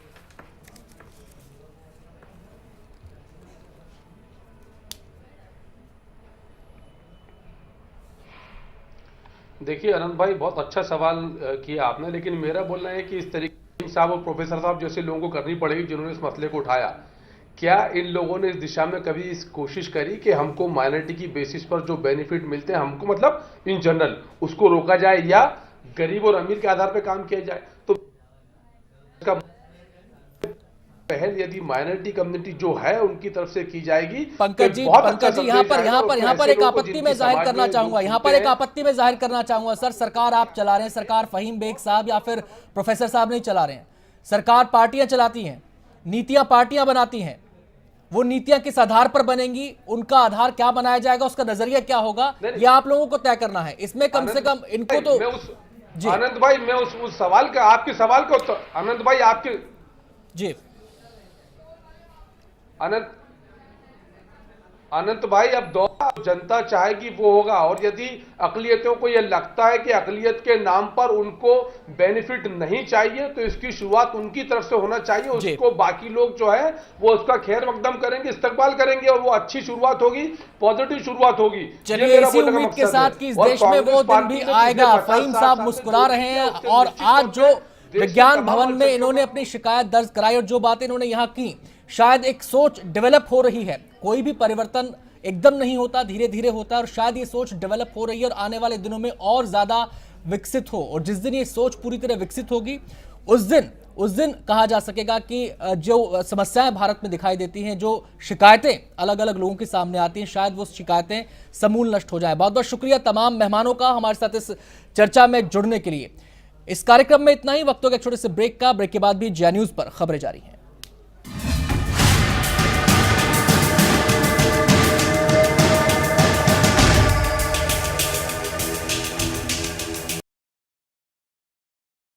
देखिए अनंत भाई, बहुत अच्छा सवाल किया आपने, लेकिन मेरा बोलना है कि इस तरीके साहब और प्रोफेसर साहब जैसे लोगों को करनी पड़ेगी जिन्होंने इस मसले को उठाया। क्या इन लोगों ने इस दिशा में कभी इस कोशिश करी कि हमको माइनॉरिटी की बेसिस पर जो बेनिफिट मिलते हैं हमको, मतलब इन जनरल, उसको रोका जाए या गरीब और अमीर के आधार पर काम किया जाए? तो पहल यदि माइनॉरिटी कम्युनिटी जो है उनकी तरफ से की जाएगी। पंकज जी यहाँ पर एक आपत्ति में जाहिर करना चाहूंगा, यहाँ पर एक आपत्ति में जाहिर करना चाहूंगा। सर, सरकार आप चला रहे हैं, सरकार फहीम बेग साहब या फिर प्रोफेसर साहब नहीं चला रहे हैं, सरकार पार्टियां चलाती हैं, नीतियां पार्टियां बनाती हैं। वो नीतियां किस आधार पर बनेंगी, उनका आधार क्या बनाया जाएगा, उसका नजरिया क्या होगा, ये आप लोगों को तय करना है। इसमें कम से कम इनको तो आनंद भाई, मैं उस सवाल का, आपके सवाल को आनंद भाई, आपके जी अनंत भाई, अब दौर जनता चाहेगी वो होगा, और यदि अकलियतों को यह लगता है कि अकलियत के नाम पर उनको बेनिफिट नहीं चाहिए तो इसकी शुरुआत उनकी तरफ से होना चाहिए। उसको बाकी लोग जो है वो उसका खैर मकदम करेंगे, इस्तकबाल करेंगे, और वो अच्छी शुरुआत होगी, पॉजिटिव शुरुआत होगी। चलिए, इसी उम्मीद के साथ कि इस देश में वो दिन भी आएगा। फहीम साहब मुस्कुरा रहे हैं, और आज जो विज्ञान भवन में इन्होंने अपनी शिकायत दर्ज कराई और जो बातें इन्होंने यहाँ की, शायद एक सोच डेवलप हो रही है। कोई भी परिवर्तन एकदम नहीं होता, धीरे धीरे होता है, और शायद ये सोच डेवलप हो रही है और आने वाले दिनों में और ज्यादा विकसित हो। और जिस दिन ये सोच पूरी तरह विकसित होगी उस दिन कहा जा सकेगा कि जो समस्याएं भारत में दिखाई देती हैं, जो शिकायतें अलग अलग लोगों के सामने आती हैं, शायद वो शिकायतें समूल नष्ट हो जाए। बहुत बहुत शुक्रिया तमाम मेहमानों का हमारे साथ इस चर्चा में जुड़ने के लिए। इस कार्यक्रम में इतना ही। वक्त हो गया एक छोटे से ब्रेक का। ब्रेक के बाद भी जी न्यूज पर खबरें जारी हैं।